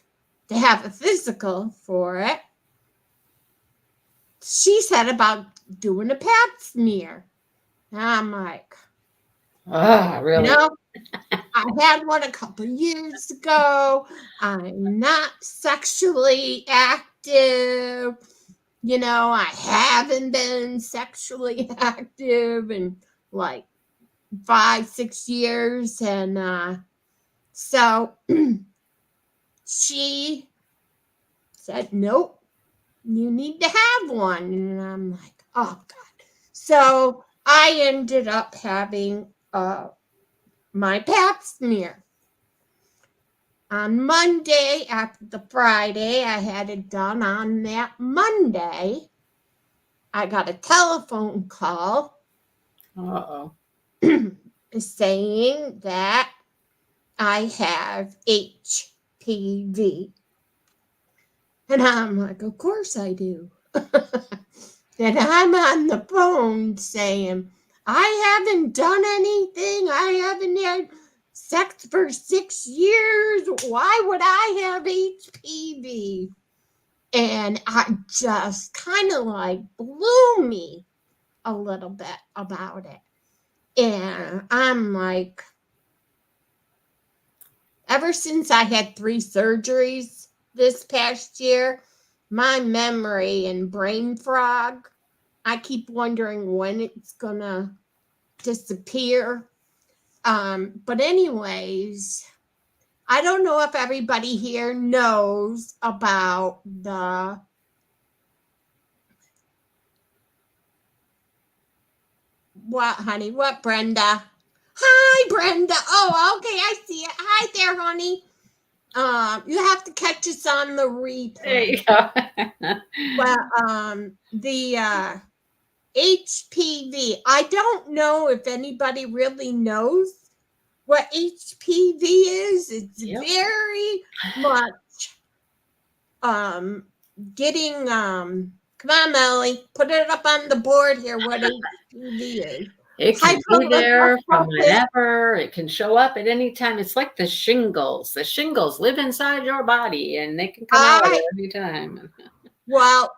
to have a physical for it, she said about doing a pap smear. And I'm like, Really? I had one a couple years ago. I'm not sexually active. I haven't been sexually active in like 5-6 years. And so she said, nope, you need to have one. And I'm like, oh God. So I ended up having my pap smear. On Monday, after the Friday, I had it done. On that Monday, I got a telephone call Uh-oh. saying that I have HPV. And I'm like, of course I do. that I'm on the phone saying, I haven't done anything. I haven't had sex for 6 years. Why would I have HPV? And I just kind of like blew me a little bit about it. And I'm like, ever since I had 3 surgeries this past year, my memory and brain fog, I keep wondering when it's gonna disappear. But anyways, I don't know if everybody here knows about the what, honey? What, Brenda? Hi, Brenda. Oh, okay, I see it. Hi there, honey. You have to catch us on the replay. There you go. Well, the HPV. I don't know if anybody really knows what HPV is. It's very much getting come on, Melly, put it up on the board here what HPV is. It can be there from whenever. It can show up at any time. It's like the shingles. The shingles live inside your body, and they can come out at any time. Well,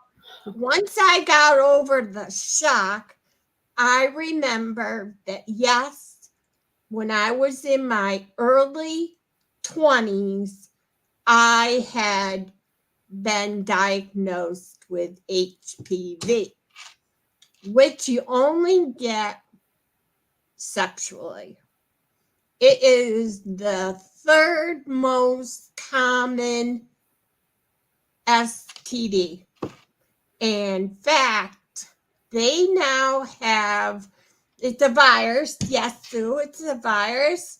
once I got over the shock, I remember that, yes, when I was in my early 20s, I had been diagnosed with HPV, which you only get sexually. It is the 3rd most common STD. In fact, they now have, it's a virus. Yes, Sue, it's a virus.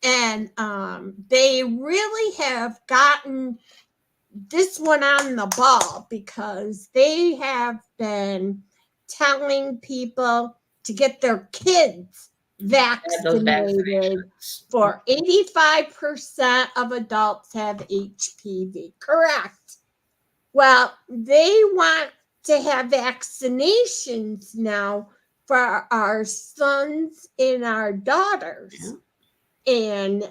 And they really have gotten this one on the ball because they have been telling people to get their kids vaccinated. For 85% of adults have HPV. Correct. Well, they want to have vaccinations now for our sons and our daughters. And,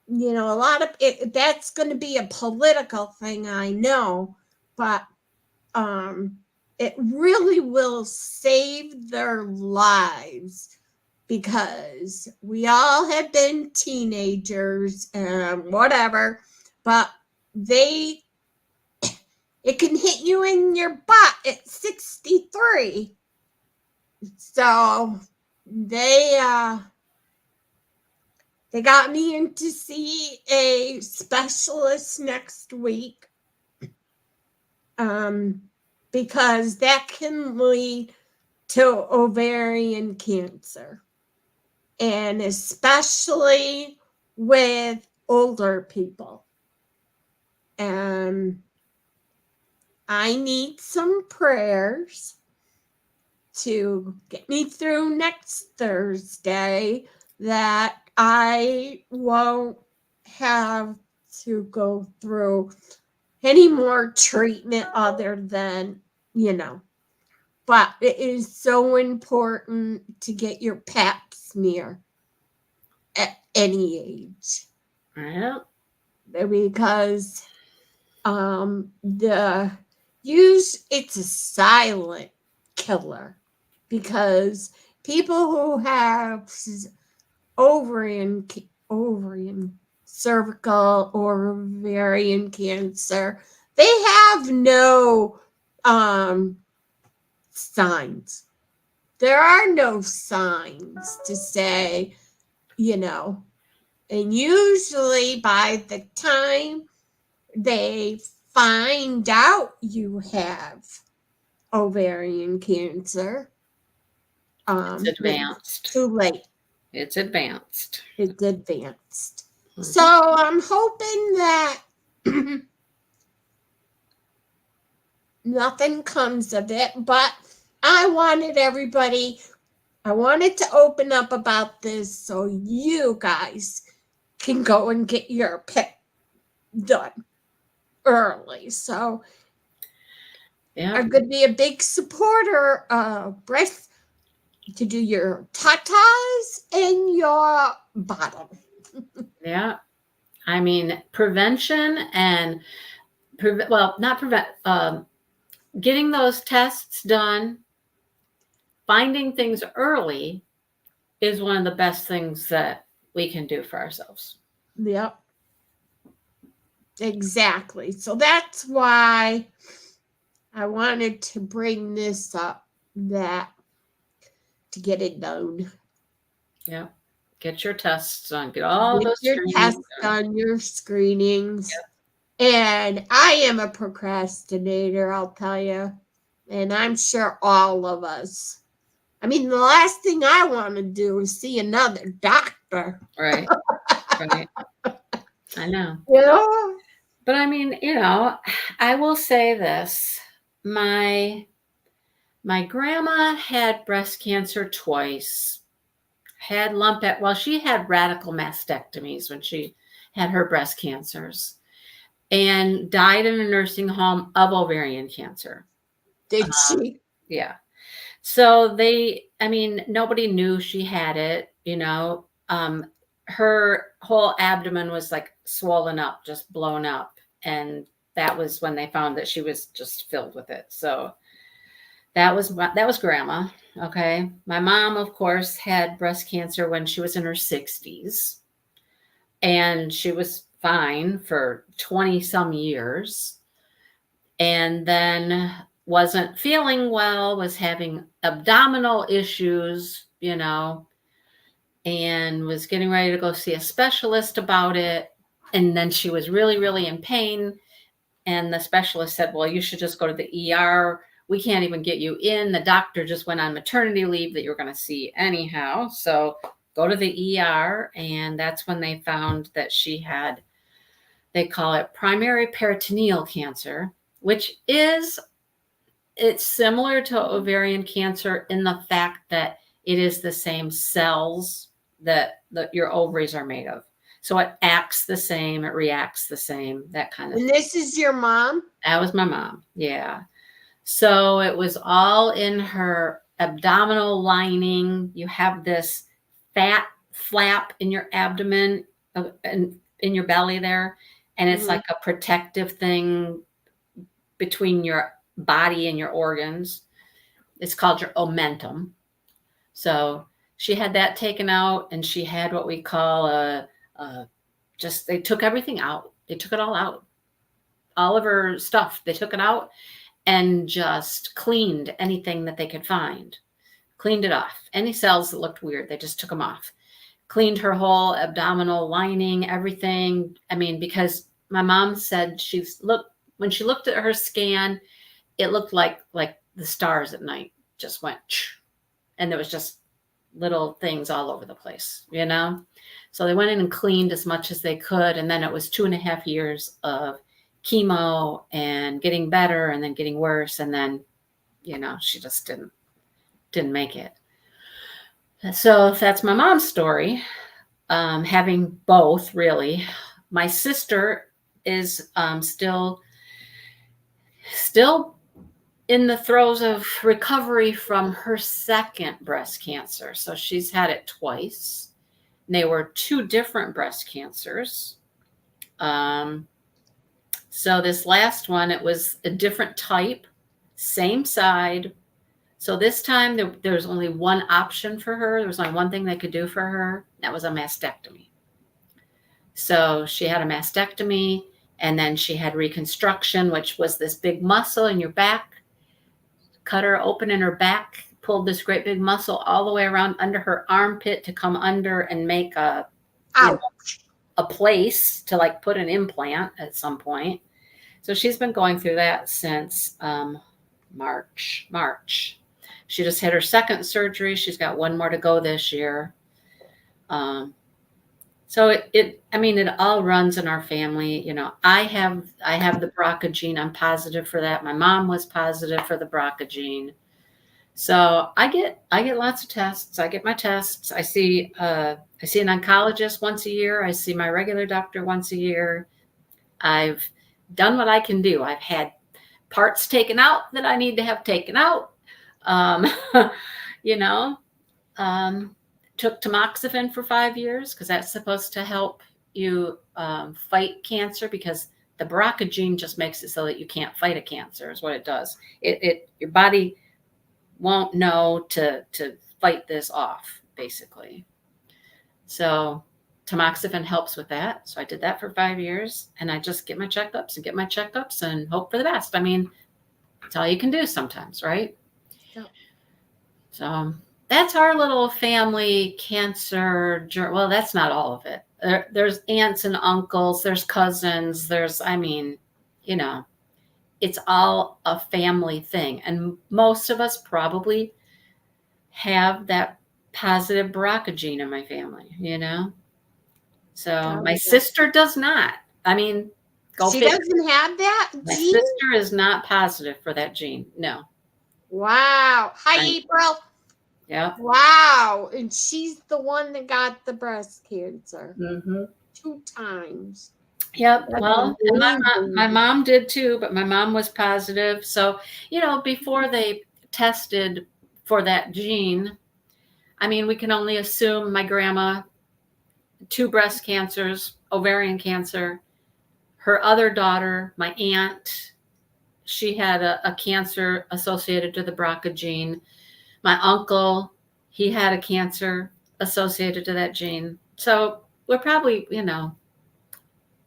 you know, a lot of it, that's going to be a political thing, I know, but it really will save their lives because we all have been teenagers and whatever, but it can hit you in your butt at 63. So they got me in to see a specialist next week because that can lead to ovarian cancer, and especially with older people. And I need some prayers to get me through next Thursday, that I won't have to go through any more treatment other than, you know. But it is so important to get your pap smear at any age. Yeah. Because it's a silent killer, because people who have ovarian, cervical, or ovarian cancer, they have no signs. There are no signs to say, you know, and usually by the time they find out you have ovarian cancer, it's advanced. It's too late. It's advanced. It's advanced. Mm-hmm. So I'm hoping that nothing comes of it, but I wanted to open up about this so you guys can go and get your pick done early. So are going to be a big supporter of breast to do your tatas and your bottom. Yeah. I mean, prevention and not prevent, getting those tests done, finding things early is one of the best things that we can do for ourselves. Yep. Exactly. So that's why I wanted to bring this up, that to get it done. Yeah. Get your tests done. Get all Get those your screenings tests done. done, your screenings. And I am a procrastinator, I'll tell you. And I'm sure all of us. I mean, the last thing I want to do is see another doctor. Right. Right. I know. Yeah. But I mean, I will say this. My grandma had breast cancer twice. Had she had radical mastectomies when she had her breast cancers, and died in a nursing home of ovarian cancer. Did she? Yeah. So nobody knew she had it, her whole abdomen was like swollen up, just blown up. And that was when they found that she was just filled with it. So that was grandma. Okay. My mom, of course, had breast cancer when she was in her 60s, and she was fine for 20 some years. And then wasn't feeling well, was having abdominal issues, and was getting ready to go see a specialist about it. And then she was really, really in pain. And the specialist said, well, you should just go to the ER. We can't even get you in. The doctor just went on maternity leave that you're going to see anyhow. So go to the ER. And that's when they found that she had, they call it primary peritoneal cancer, which it's similar to ovarian cancer in the fact that it is the same cells that your ovaries are made of. So it acts the same, it reacts the same, that kind of And thing. this is your mom? That was my mom. Yeah. So it was all in her abdominal lining. You have this fat flap in your abdomen and in your belly there. And it's like a protective thing between your body and your organs. It's called your omentum. So she had that taken out, and she had what we call they took everything out. They took it all out. All of her stuff, they took it out and just cleaned anything that they could find. Cleaned it off. Any cells that looked weird, they just took them off. Cleaned her whole abdominal lining, everything. I mean, because my mom said when she looked at her scan, it looked like the stars at night just went, and there was just little things all over the place, So they went in and cleaned as much as they could. And then it was 2.5 years of chemo and getting better and then getting worse. And then, she just didn't make it. So that's my mom's story. Having both, really. My sister is still in the throes of recovery from her second breast cancer. So she's had it twice. And they were 2 different breast cancers. So this last one, it was a different type, same side. So this time there was only one option for her. There was only one thing they could do for her. That was a mastectomy. So she had a mastectomy, and then she had reconstruction, which was this big muscle in your back. Cut her open in her back, pulled this great big muscle all the way around under her armpit to come under and make a place to put an implant at some point. So she's been going through that since March. She just had her second surgery. She's got one more to go this year. So it all runs in our family. I have the BRCA gene. I'm positive for that. My mom was positive for the BRCA gene. So I get lots of tests. I get my tests. I see an oncologist once a year. I see my regular doctor once a year. I've done what I can do. I've had parts taken out that I need to have taken out. Um, you know, took tamoxifen for 5 years because that's supposed to help you fight cancer, because the BRCA gene just makes it so that you can't fight a cancer is what it does. It your body won't know to fight this off, basically. So tamoxifen helps with that. So I did that for 5 years, and I just get my checkups and hope for the best. I mean, that's all you can do sometimes, right? Yeah. So that's our little family cancer journey. Well, that's not all of it. There's aunts and uncles, there's cousins, I mean, it's all a family thing. And most of us probably have that positive BRCA gene in my family. So my sister does not. I mean, she doesn't have that gene? My sister is not positive for that gene. No. Wow. Hi, April. Yeah. Wow. And she's the one that got the breast cancer. Mm-hmm. 2 times. Yep. Well, and my mom did too, but my mom was positive. So, before they tested for that gene, I mean, we can only assume my grandma, 2 breast cancers, ovarian cancer. Her other daughter, my aunt, she had a cancer associated to the BRCA gene. My uncle, he had a cancer associated to that gene. So we're probably,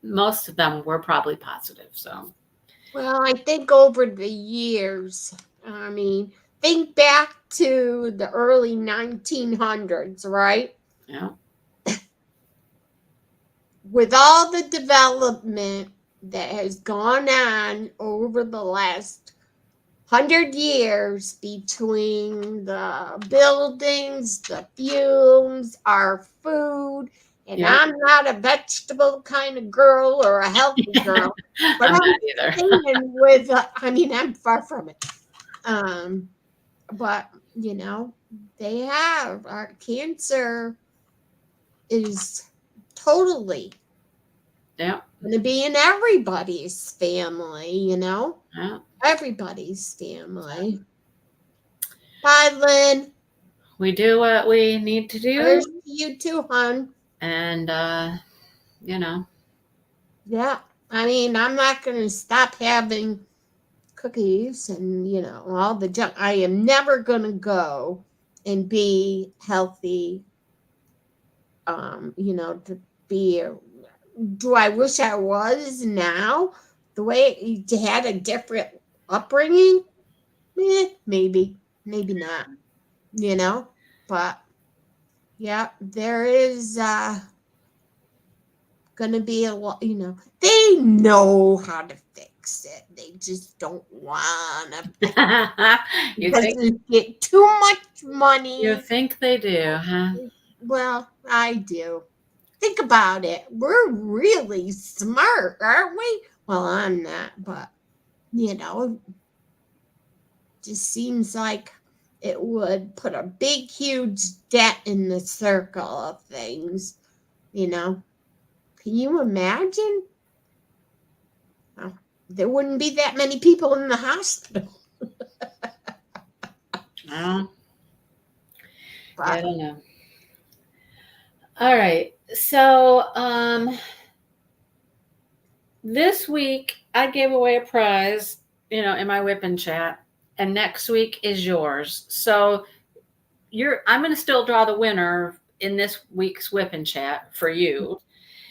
most of them were probably positive. So, well, I think over the years, I mean, think back to the early 1900s, right? yeah. With all the development that has gone on over the last 100 years between the buildings, the fumes, our food, and I'm not a vegetable kind of girl or a healthy girl, but I'm not either. I'm far from it. But they have our cancer is totally going to be in everybody's family, Yeah. everybody's family. Bye, Lynn. We do what we need to do. There's you too, hon. And, Yeah. I mean, I'm not going to stop having cookies and, all the junk. I am never going to go and be healthy, to be, do I wish I was now? The way you had a different upbringing? Maybe not, but yeah, there is gonna be a lot, they know how to fix it. They just don't wanna because they get too much money. You think they do, huh? Well, I do. Think about it. We're really smart, aren't we? Well, I'm not, but just seems like it would put a big, huge dent in the circle of things, Can you imagine? Well, there wouldn't be that many people in the hospital. Well, I don't know. All right. So, this week I gave away a prize, in my whipping chat, and next week is yours. So I'm going to still draw the winner in this week's whipping chat for you.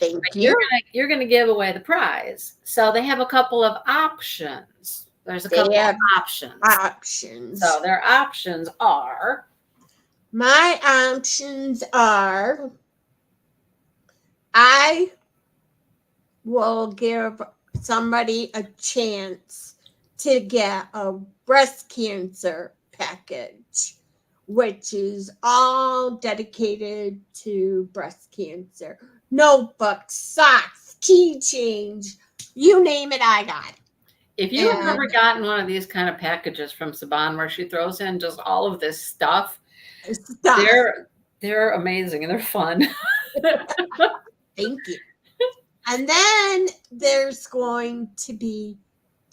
Thank you. You're going to give away the prize. So they have a couple of options. There's a couple of options. So their options are. My options are. I will give somebody a chance to get a breast cancer package, which is all dedicated to breast cancer. Notebooks, socks, keychains, you name it, I got it. If you have ever gotten one of these kind of packages from Saban where she throws in just all of this stuff. They're amazing and they're fun. Thank you. And then there's going to be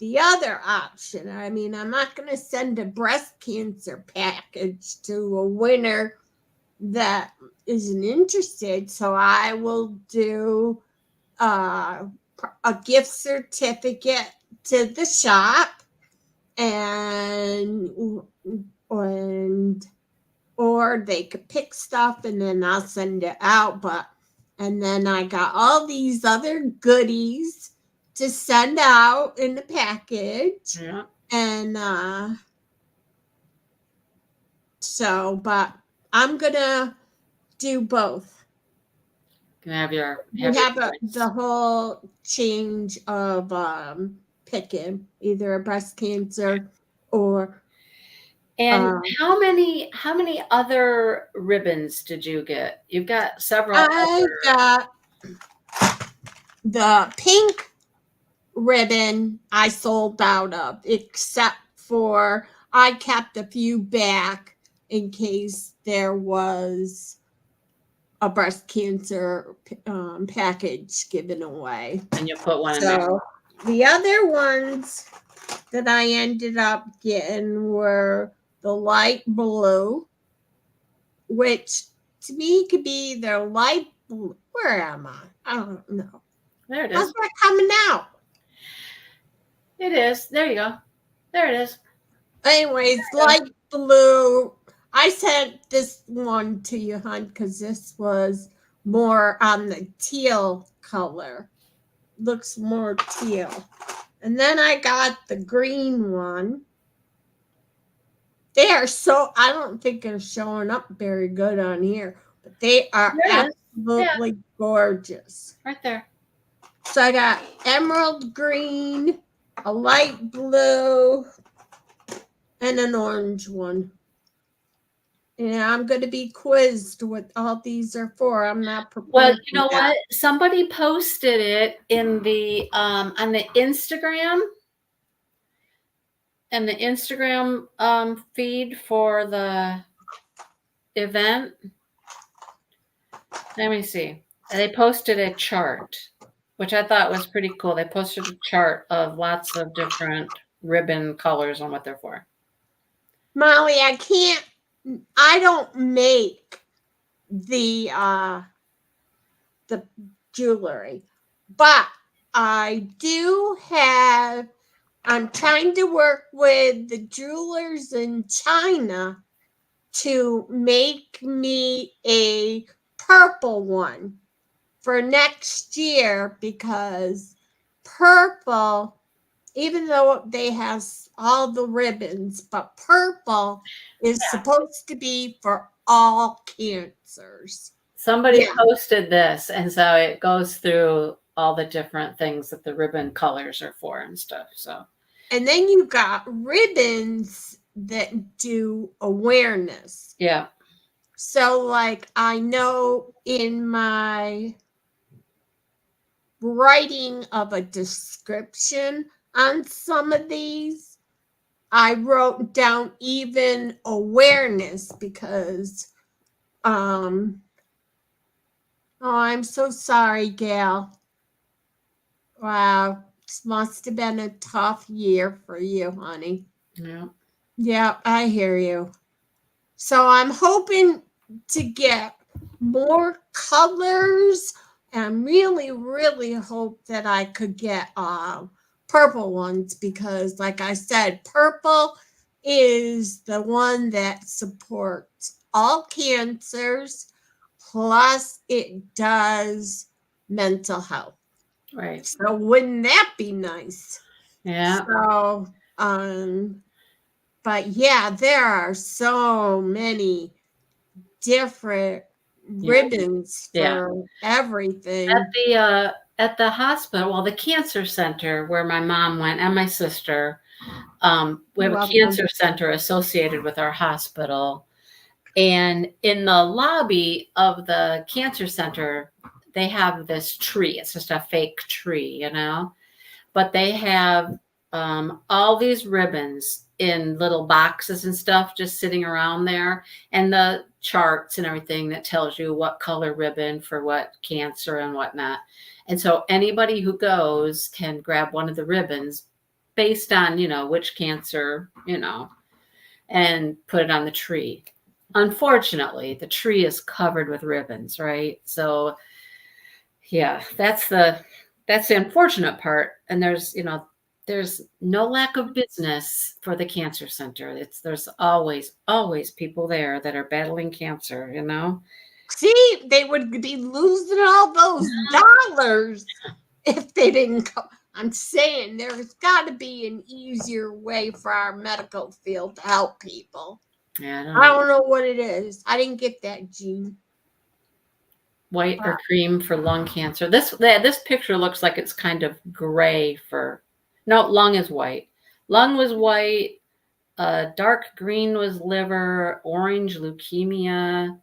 the other option. I mean, I'm not going to send a breast cancer package to a winner that isn't interested. So I will do a gift certificate to the shop, and or they could pick stuff and then I'll send it out. And then I got all these other goodies to send out in the package. Yeah. And but I'm gonna do both. Can have your The whole change of picking either a breast cancer or. And how many other ribbons did you get? You've got several. I got the pink ribbon I sold out of, except for I kept a few back in case there was a breast cancer package given away. And you put one in there. The other ones that I ended up getting were the light blue, which to me could be the light blue. Where am I? I don't know. There it is. How's that coming out? It is. There you go. There it is. Anyways, light blue. I sent this one to you, hon, because this was more on the teal color. Looks more teal. And then I got the green one. They are I don't think they're showing up very good on here, but they are absolutely gorgeous. Right there. So I got emerald green, a light blue, and an orange one. And I'm going to be quizzed what all these are for. I'm not prepared. Well, you know what? Somebody posted it in the on the Instagram. And the Instagram feed for the event. Let me see. They posted a chart, which I thought was pretty cool. They posted a chart of lots of different ribbon colors and what they're for. Molly, I don't make the jewelry, but I do have. I'm trying to work with the jewelers in China to make me a purple one for next year, because purple, even though they have all the ribbons, but purple is supposed to be for all cancers. Somebody posted this, and so it goes through all the different things that the ribbon colors are for and stuff. So, and then you got ribbons that do awareness. Yeah. So, like, I know in my writing of a description on some of these, I wrote down even awareness because, oh, I'm so sorry, Gail. Wow, this must have been a tough year for you, honey. Yeah. Yeah, I hear you. So I'm hoping to get more colors, and really, really hope that I could get purple ones, because like I said, purple is the one that supports all cancers, plus it does mental health. Right. So wouldn't that be nice? Yeah. So, but yeah, there are so many different ribbons for everything. At the hospital, well, the cancer center where my mom went and my sister, we have a cancer center associated with our hospital. And in the lobby of the cancer center, they have this tree. It's just a fake tree, you know, but they have all these ribbons in little boxes and stuff just sitting around there, and the charts and everything that tells you what color ribbon for what cancer and whatnot. And so anybody who goes can grab one of the ribbons based on, which cancer, and put it on the tree. Unfortunately, the tree is covered with ribbons, right? So yeah, that's the unfortunate part. And there's no lack of business for the cancer center. There's always people there that are battling cancer, See, they would be losing all those dollars if they didn't go. I'm saying there's got to be an easier way for our medical field to help people. Yeah, I don't know what it is. I didn't get that, Jean. White or cream for lung cancer. This picture looks like it's kind of gray no, lung is white. Lung was white. Dark green was liver. Orange leukemia.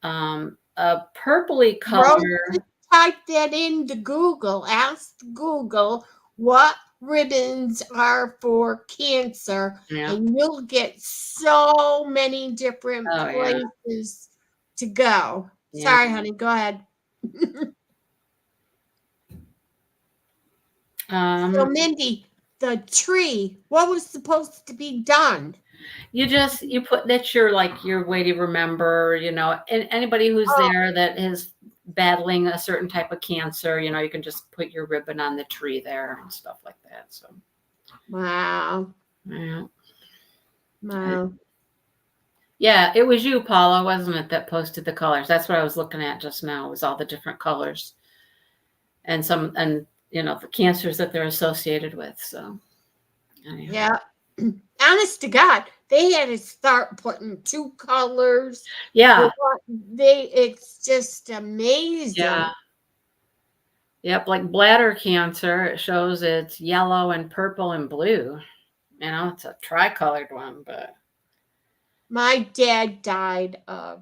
A purpley color. Type that into Google. Ask Google what ribbons are for cancer, and you'll get so many different places to go. Yeah. Sorry, honey. Go ahead. So, Mindy, the tree, what was supposed to be done? You put that's your way to remember, and anybody who's there that is battling a certain type of cancer, you can just put your ribbon on the tree there and stuff like that. So wow. Yeah. Wow. Yeah, it was you, Paula, wasn't it, that posted the colors? That's what I was looking at just now, was all the different colors and the cancers that they're associated with. So anyway. Yeah. Honest to God, they had to start putting 2 colors. Yeah. It's just amazing. Yeah. Yep, like bladder cancer, it shows it's yellow and purple and blue. It's a tricolored one, but my dad died of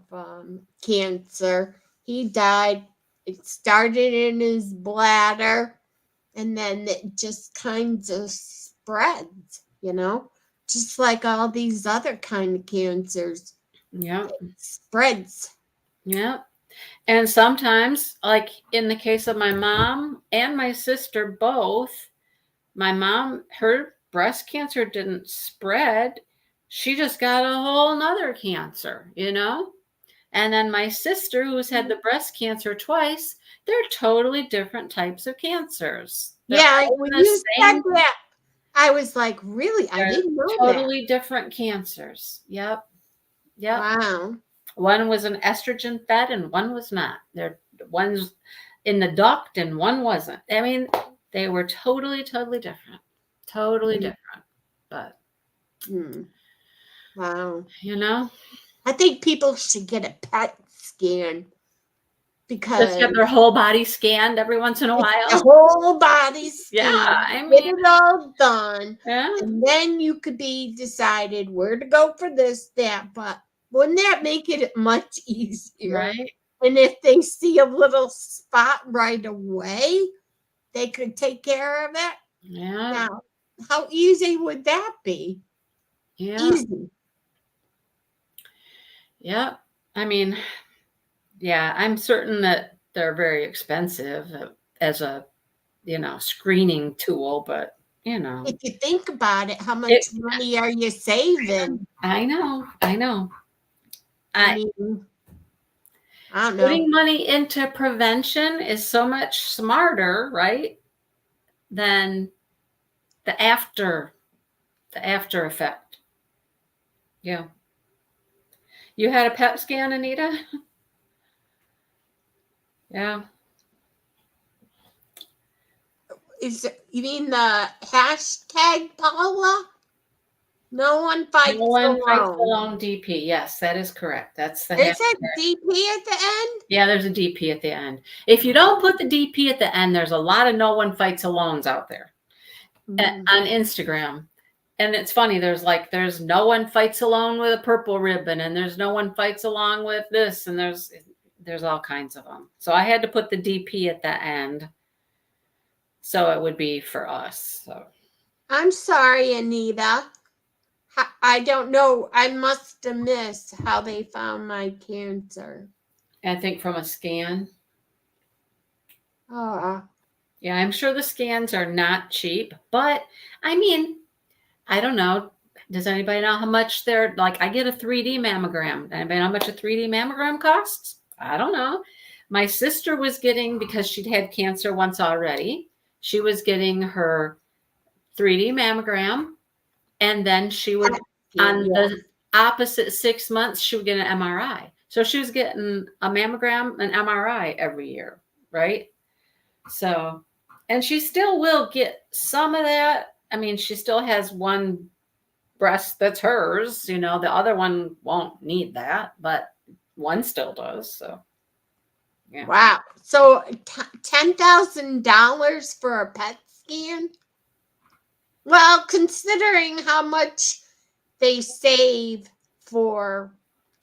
cancer. He died. It started in his bladder, and then it just kind of spreads, just like all these other kind of cancers. Yeah. It spreads. Yeah. And sometimes, like in the case of my mom and my sister both, my mom, her breast cancer didn't spread. She just got a whole nother cancer, And then my sister, who's had the breast cancer twice, they're totally different types of cancers. Yeah, when you said that, I was like, really? I didn't know that. Totally different cancers. Yep. Wow. One was an estrogen fed and one was not. One's in the duct and one wasn't. I mean, they were totally different. Totally different. But wow. I think people should get a PET scan because just get their whole body scanned every once in a while. The whole body scan. Yeah, get it all done. Yeah. And then you could be decided where to go for this, that, but wouldn't that make it much easier? Right. And if they see a little spot right away, they could take care of it. Yeah. Now, how easy would that be? Yeah. Easy. Yeah. I mean, yeah, I'm certain that they're very expensive as a, screening tool, but if you think about it, how much money are you saving? I know. I mean, I don't know. Putting money into prevention is so much smarter, right? Than the after effect. Yeah. You had a PET scan, Anita? Yeah. You mean the hashtag, Paula? No one fights alone. DP. Yes, that is correct. That's the hashtag. Is it DP at the end? Yeah, there's a DP at the end. If you don't put the DP at the end, there's a lot of no one fights alones out there on Instagram. And it's funny, there's no one fights alone with a purple ribbon, and there's no one fights along with this, and there's all kinds of them. So I had to put the DP at the end. So it would be for us. So I'm sorry, Anita. I don't know. I must have missed how they found my cancer. I think from a scan. Oh. Yeah, I'm sure the scans are not cheap, but I mean, I don't know. Does anybody know how much they're like? I get a 3D mammogram. Anybody know how much a 3D mammogram costs? I don't know. My sister was getting, because she'd had cancer once already, she was getting her 3D mammogram, and then she would, on the opposite 6 months, she would get an MRI. So she was getting a mammogram, an MRI every year, right? So, and she still will get some of that. I mean, she still has one breast that's hers, the other one won't need that, but one still does. So, yeah. Wow. So $10,000 for a PET scan? Well, considering how much they save for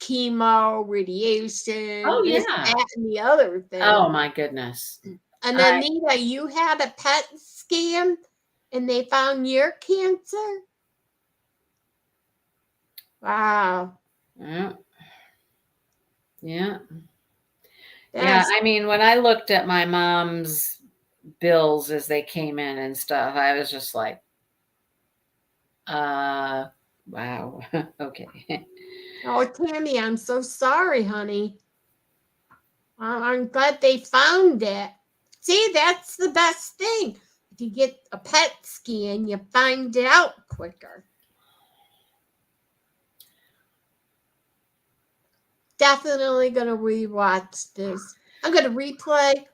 chemo, radiation, Oh, this, yeah. that, and the other thing. Oh, my goodness. And Anita, you had a PET scan and they found your cancer? Wow. Yeah. Yeah. Yeah. I mean, when I looked at my mom's bills as they came in and stuff, I was just like, wow. Okay. Oh, Tammy, I'm so sorry, honey. I'm glad they found it. See, that's the best thing. If you get a PET scan, you find it out quicker. Definitely going to rewatch this. I'm going to replay.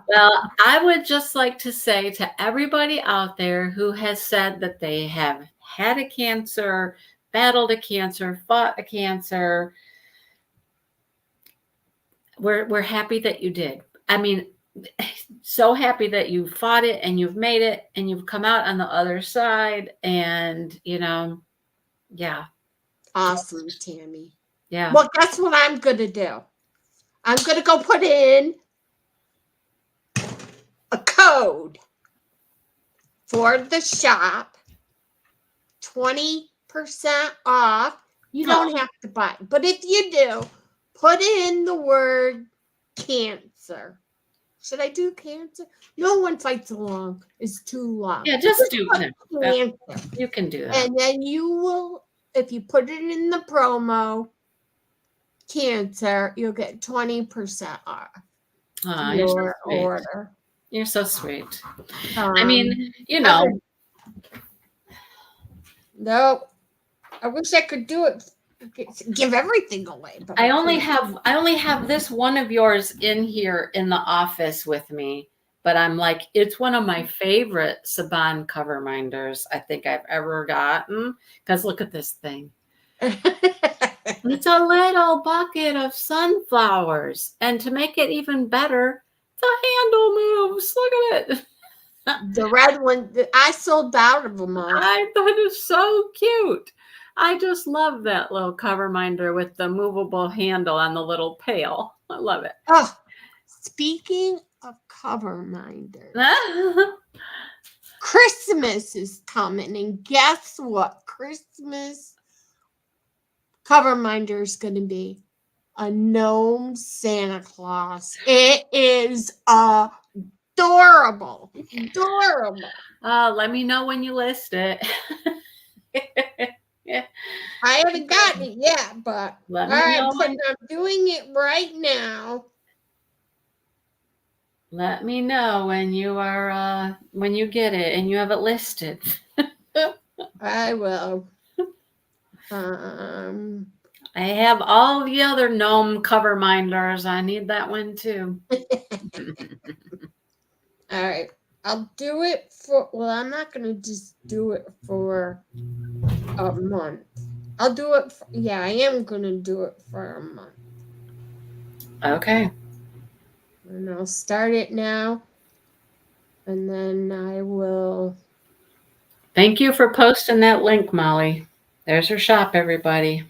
Well, I would just like to say to everybody out there who has said that they have had a cancer, battled a cancer, fought a cancer, we're happy that you did. I mean, so happy that you fought it and you've made it and you've come out on the other side, and yeah. Awesome, Tammy. Yeah. Well, guess what I'm going to do? I'm going to go put in a code for the shop, 20% off. You don't have to buy, but if you do, put in the word cancer. Should I do cancer? No one fights along. It's too long. Yeah, just do cancer. You can do that. And then you will, if you put it in the promo, cancer, you'll get 20% off your order. You're so sweet. I mean, No, I wish I could do it. Give everything away. But I only have this one of yours in here in the office with me, but I'm like, it's one of my favorite Saban cover minders I think I've ever gotten. Because look at this thing. It's a little bucket of sunflowers, and to make it even better, the handle moves. Look at it. The red one, I sold out of them all. I thought it was so cute. I just love that little cover minder with the movable handle on the little pail. I love it. Oh, speaking of cover minders, Christmas is coming, and guess what? Christmas cover minder is going to be a gnome Santa Claus. It is adorable. Let me know when you list it. Yeah. I haven't gotten it yet, but I'm doing it right now. Let me know when you are when you get it and you have it listed. I will. I have all the other gnome cover minders. I need that one too. All right. I'll do it for, well, I'm not going to just do it for a month. I'll do it, I am going to do it for a month. Okay. And I'll start it now. And then I will. Thank you for posting that link, Molly. There's her shop, everybody.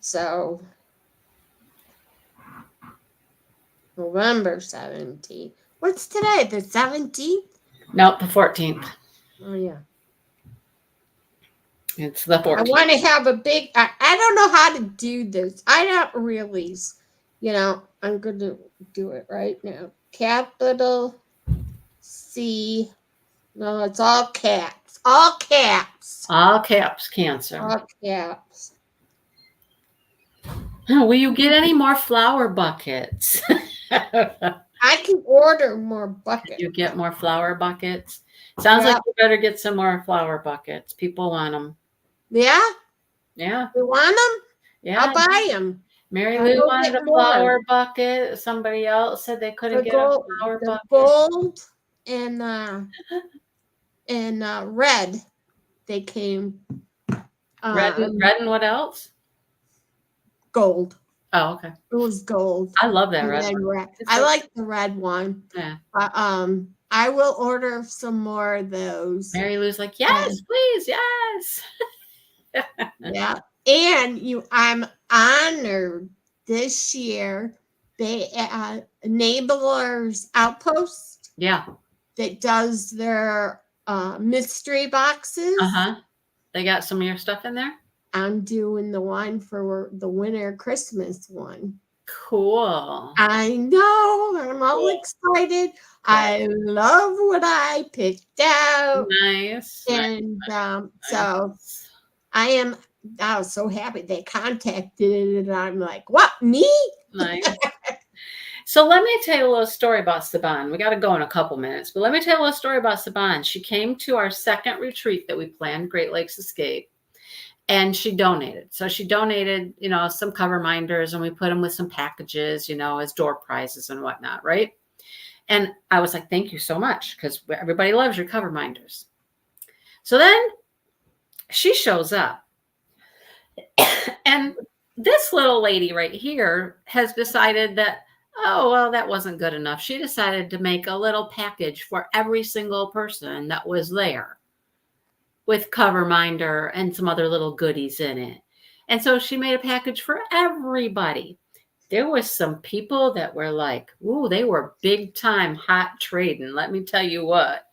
So, November 17th. What's today? The 17th? Nope, the 14th. Oh, yeah. It's the 14th. I want to have a big, I don't know how to do this. I don't really I'm going to do it right now. Capital C. No, it's all caps. All caps. All caps, cancer. All caps. Will you get any more flower buckets? I can order more buckets. You get more flower buckets? Sounds like you better get some more flower buckets. People want them. Yeah? Yeah. You want them? Yeah. I'll buy them. Mary Lou wanted a flower bucket. Somebody else said they couldn't get a flower bucket. Gold and red. They came. Red and what else? Gold. Oh, okay. It was gold. I love that red one. I like the red one. Yeah. I will order some more of those. Mary Lou's like, yes, please, yes. Yeah. And I'm honored this year. They Enablers Outpost. Yeah. That does their mystery boxes. They got some of your stuff in there? I'm doing the one for the winter Christmas one. Cool. I know. I'm all excited. I love what I picked out. Nice. And so I was so happy they contacted, and I'm like, what, me? Nice. So let me tell you a little story about Saban. We got to go in a couple minutes, but let me tell you a little story about Saban. She came to our second retreat that we planned, Great Lakes Escape, and she donated. So she donated, some cover minders, and we put them with some packages, as door prizes and whatnot, right? And I was like, thank you so much, because everybody loves your cover minders. So then she shows up. And this little lady right here has decided that, oh, well, that wasn't good enough. She decided to make a little package for every single person that was there with cover minder and some other little goodies in it. And so she made a package for everybody. There was some people that were like, ooh, they were big time hot trading. Let me tell you what.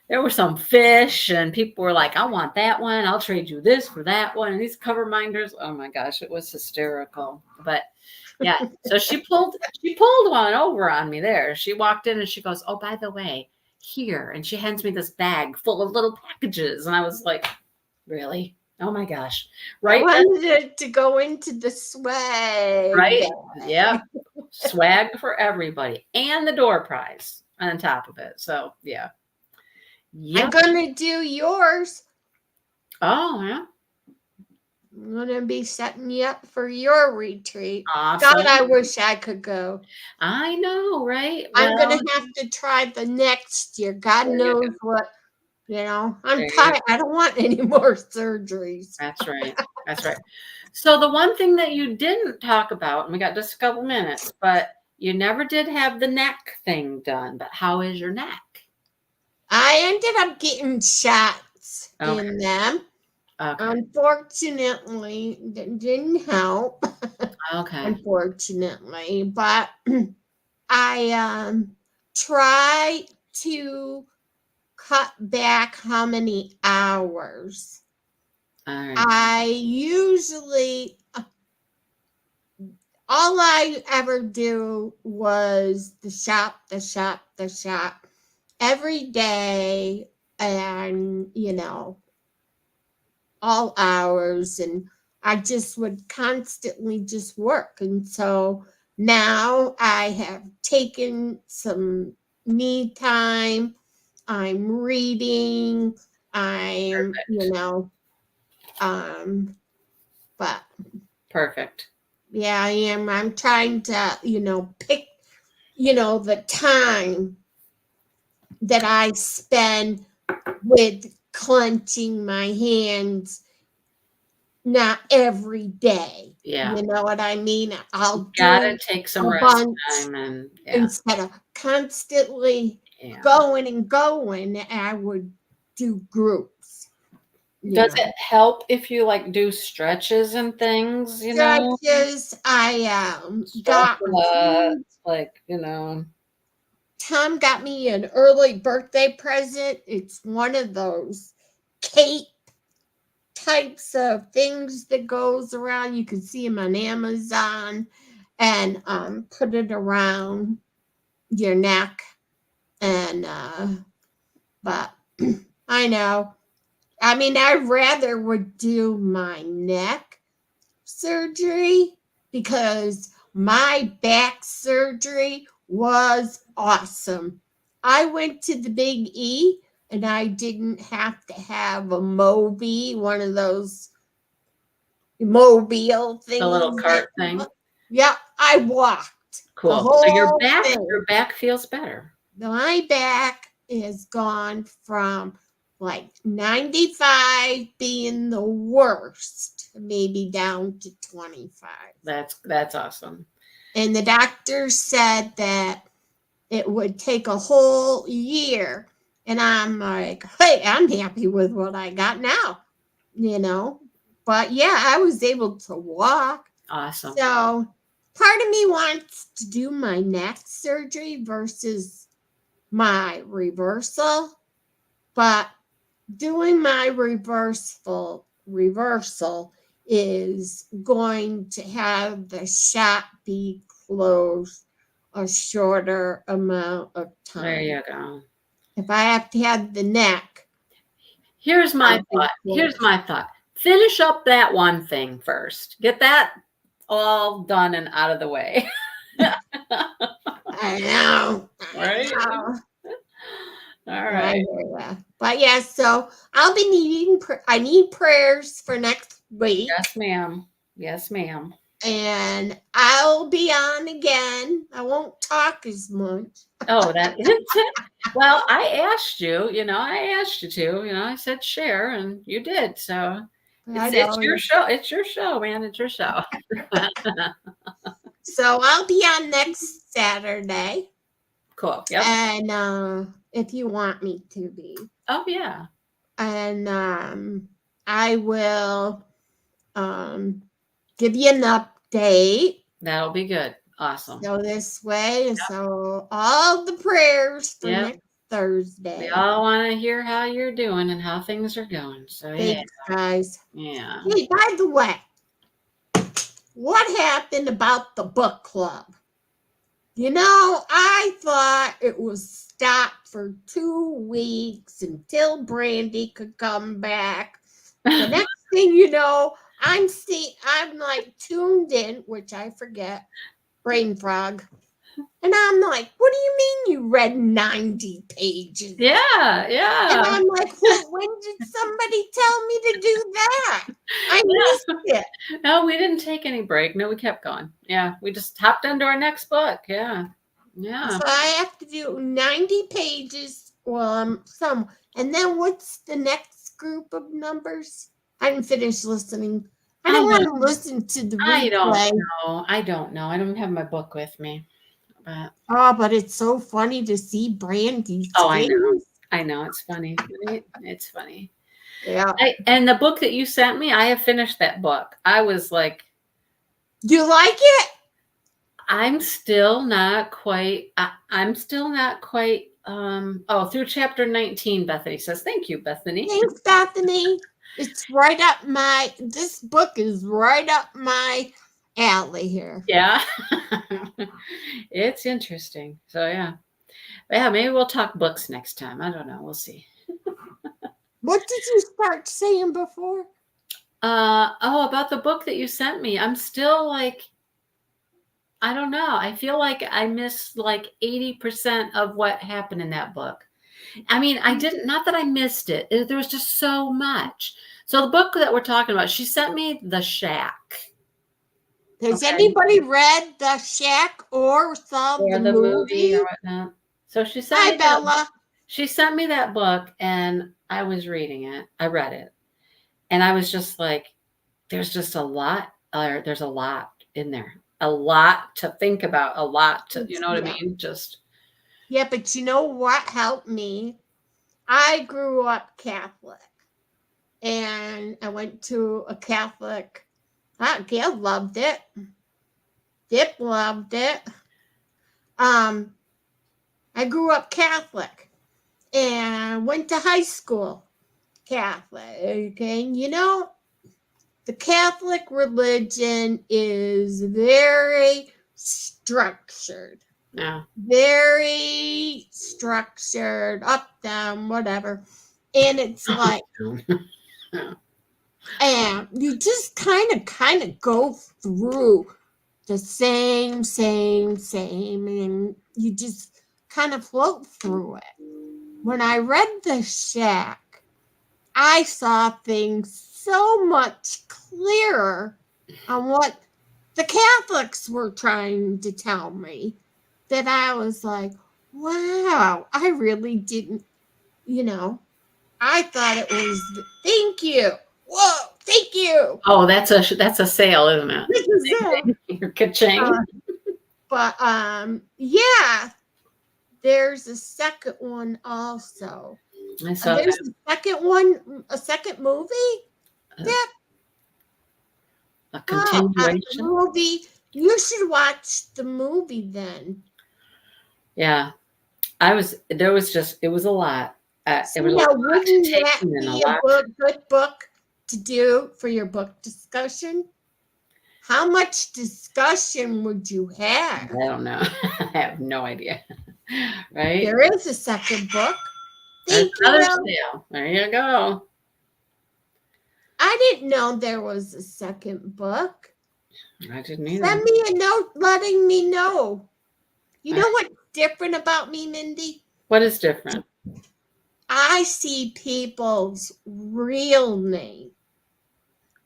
There were some fish, and people were like, I want that one. I'll trade you this for that one. And these cover minders, oh my gosh, it was hysterical. But yeah, so she pulled one over on me there. She walked in and she goes, oh, by the way, here. And she hands me this bag full of little packages. And I was like, really? Oh my gosh. Right. I wanted to go into the swag. Right. Yeah. Swag for everybody. And the door prize on top of it. So yeah. Yep. I'm going to do yours. Oh, yeah. I'm going to be setting you up for your retreat. Awesome. God, I wish I could go. I know, right? I'm going to have to try the next year. God knows what, I'm tired. I don't want any more surgeries. That's right. That's right. So the one thing that you didn't talk about, and we got just a couple minutes, but you never did have the neck thing done. But how is your neck? I ended up getting shots in them. Okay. Unfortunately, it didn't help. Okay. Unfortunately, but I try to cut back how many hours. All right. I usually all I ever do was the shop every day, and all hours, and I just would constantly just work. And so now I have taken some me time. I'm reading. I'm, but perfect. Yeah, I am. I'm trying to, pick, the time that I spend with clenching my hands, not every day. Yeah. You know what I mean? I'll gotta take some rest time and instead of constantly going and going, I would do groups. Does it help if you do stretches and things, Stretches, I got Tom got me an early birthday present. It's one of those cape types of things that goes around. You can see them on Amazon. and put it around your neck. And but I know. I mean, I rather would do my neck surgery because my back surgery was awesome. I went to the Big E and I didn't have to have a Mobi, one of those mobile things. The little cart thing. Yeah, I walked. Cool. The whole So thing. your back feels better. My back is gone from like 95 being the worst, maybe down to 25. That's awesome. And the doctor said that it would take a whole year. And I'm like, hey, I'm happy with what I got now, But yeah, I was able to walk. Awesome. So part of me wants to do my neck surgery versus my reversal, but doing my reversal is going to have the shot be closed a shorter amount of time. There you go. If I have to have the neck. Here's my thought. Finish up that one thing first. Get that all done and out of the way. I know. Right? All right. But yeah, so I'll be needing, I need prayers for next week. Yes, ma'am. Yes, ma'am. And I'll be on again. I won't talk as much. Oh, that is it. Well, I asked you, I asked you to, I said share and you did. So it's your show. It's your show, man. It's your show. So I'll be on next Saturday. Cool. Yep. And if you want me to be. Oh, yeah. And I will give you an update. That'll be good. Awesome. So this way, yep. So all the prayers for next Thursday. We all want to hear how you're doing and how things are going. So thanks, guys. Yeah. Hey, by the way, what happened about the book club? I thought it was stopped for 2 weeks until Brandy could come back. The next thing you know, I'm like tuned in, which I forget, brain frog. And I'm like, what do you mean you read 90 pages? Yeah, yeah. And I'm like, well, when did somebody tell me to do that? I missed it. No, we didn't take any break. No, we kept going. Yeah, we just hopped into our next book. Yeah. Yeah. So I have to do 90 pages. Well, some. And then what's the next group of numbers? I didn't finish listening. I don't want to listen to the replay. I don't know. I don't have my book with me. But it's so funny to see Brandy's face. I know. It's funny. Right? It's funny. Yeah. And the book that you sent me, I have finished that book. I was like, you like it? I'm still not quite through chapter 19, Bethany says. Thank you, Bethany. Thanks, Bethany. It's right up this book is right up my alley here. Yeah. It's interesting. So yeah, maybe we'll talk books next time. I don't know. We'll see. What did you start saying before? About the book that you sent me. I'm still like, I don't know. I feel like I missed like 80% of what happened in that book. I mean, not that I missed it. There was just so much. So the book that we're talking about, she sent me The Shack. Has anybody read The Shack or saw the movie or whatnot? So she sent Hi, Bella. She sent me that book and I was reading it. I read it. And I was just like, there's just a lot. There's a lot in there. A lot to think about. A lot to, you know what I mean? Just. Yeah, but you know what helped me? I grew up Catholic. And I went to a Catholic. Gail loved it. Dip loved it. I grew up Catholic and went to high school Catholic. And the Catholic religion is very structured. Yeah. Very structured, up, down, whatever. And it's like, and you just kind of go through the same, and you just kind of float through it. When I read The Shack, I saw things so much clearer on what the Catholics were trying to tell me that I was like, wow, I really didn't, I thought it was, thank you. Whoa, thank you. Oh, that's a sale, isn't it? It's Ka-ching. But yeah, there's a second one also. I saw There's that. a second one, a second movie. A continuation. Movie. You should watch the movie then. Yeah, it was a lot. It was a lot Wouldn't to take that in, a be lot. a good book to do for your book discussion? How much discussion would you have? I don't know. I have no idea. Right? There is a second book. There's another sale. There you go. I didn't know there was a second book. I didn't either. Send me a note letting me know. You know what's different about me, Mindy? What is different? I see people's real name.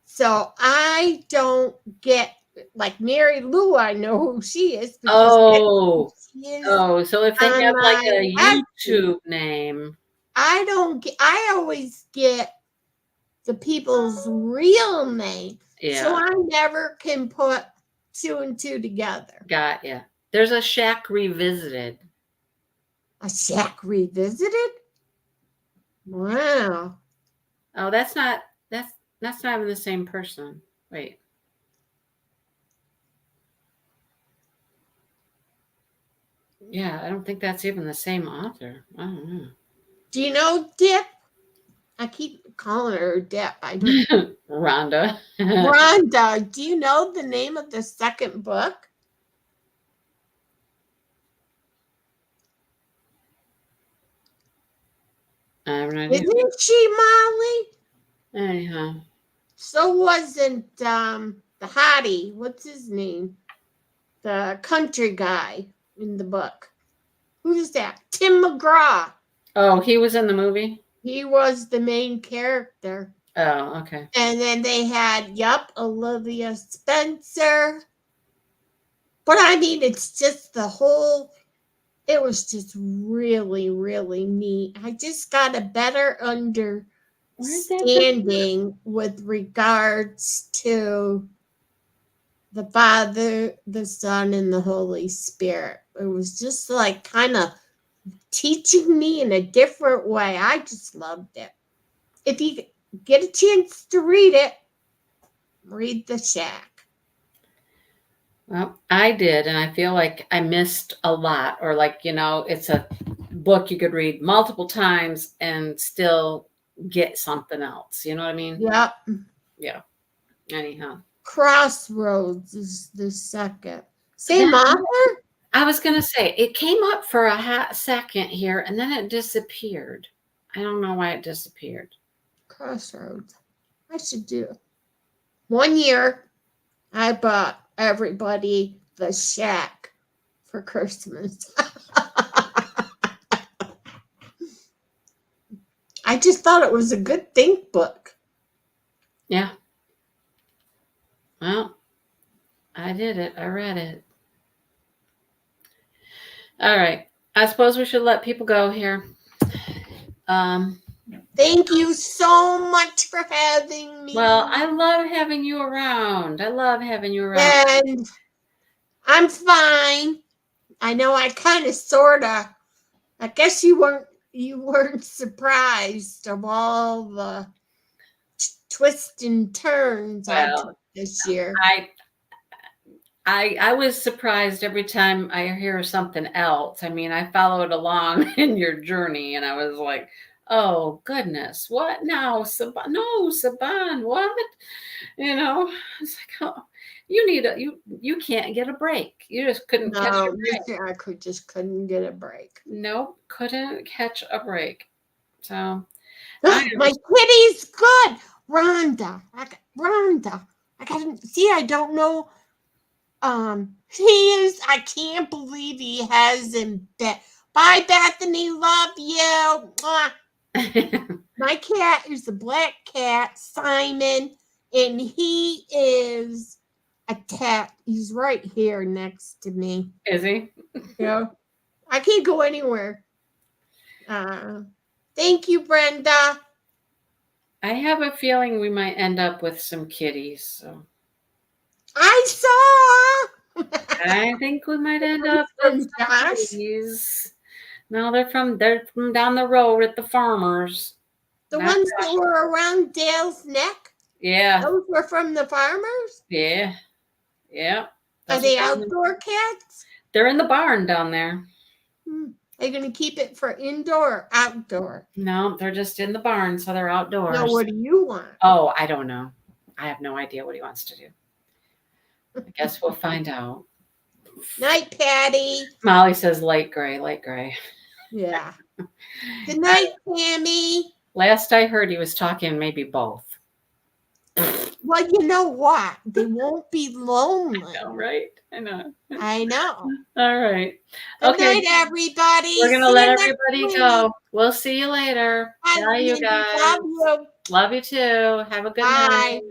So I don't get, like Mary Lou, I know who she is. So if they have like a YouTube name. I always get the people's real name. Yeah. So I never can put 2 and 2 together. Got ya. There's a Shack Revisited. A Shack Revisited? Wow. Oh, that's not even the same person. Wait. Yeah, I don't think that's even the same author. I don't know. Do you know Dip? I keep calling her Dip. I don't. Rhonda. Rhonda, do you know the name of the second book? I have no idea. Isn't she Molly? Anyhow. So wasn't the hottie, what's his name? The country guy in the book. Who's that? Tim McGraw. Oh, he was in the movie? He was the main character. Oh, okay. And then they had, Olivia Spencer. But I mean, it's just it was just really, really neat. I just got a better understanding with regards to the Father, the Son, and the Holy Spirit. It was just like kind of teaching me in a different way. I just loved it. If you get a chance to read it, read The Shack. Well, I did, and I feel like I missed a lot, or it's a book you could read multiple times and still get something else. You know what I mean? Yep. Yeah. Anyhow. Crossroads is the second. Same author? I was going to say, it came up for a hot second here, and then it disappeared. I don't know why it disappeared. Crossroads. I should do it. 1 year, I bought everybody The Shack for Christmas. I just thought it was a good think book. Yeah. Well, I did it. I read it. All right. I suppose we should let people go here. Thank you so much for having me. Well, I love having you around. And I'm fine. I know I kind of sorta, I guess you weren't surprised of all the twists and turns I took this year. I was surprised every time I hear something else. I mean, I followed along in your journey, and I was like, Oh goodness, what now, Saban? No, Saban, what? You know, it's like, oh, you can't get a break. You just couldn't catch a No, this break. year I just couldn't get a break. Nope, couldn't catch a break. So I am. My kitty's good. Rhonda. I got see, I don't know. He is, I can't believe he has him. Bye, Bethany. Love you. Mwah. My cat is the black cat, Simon, and he is a cat. He's right here next to me. Is he? Yeah. I can't go anywhere. Thank you, Brenda. I have a feeling we might end up with some kitties. So I saw. I think we might end up with From some Josh. kitties. No, they're from down the road at the farmers. The Not ones that Josh. were around Dale's neck. Yeah, Those were from the farmers. yeah, yeah. Are Those are they down the- outdoor cats? They're in the barn down there. Are you going to keep it for indoor or outdoor? No, they're just in the barn, so they're outdoors. No, what do you want? Oh, I don't know. I have no idea what he wants to do. I guess we'll find out. Night, Patty. Molly says light gray, light gray. Yeah. Good night, Tammy. Last I heard, he was talking maybe both. Well, you know what? They won't be lonely. I know, right? I know. I know. All right. Good Okay. night, everybody. We're gonna See let you next everybody week. go. We'll see you later. Bye, Bye, you Mindy. guys. Love you. Love you too. Have a good Bye. night.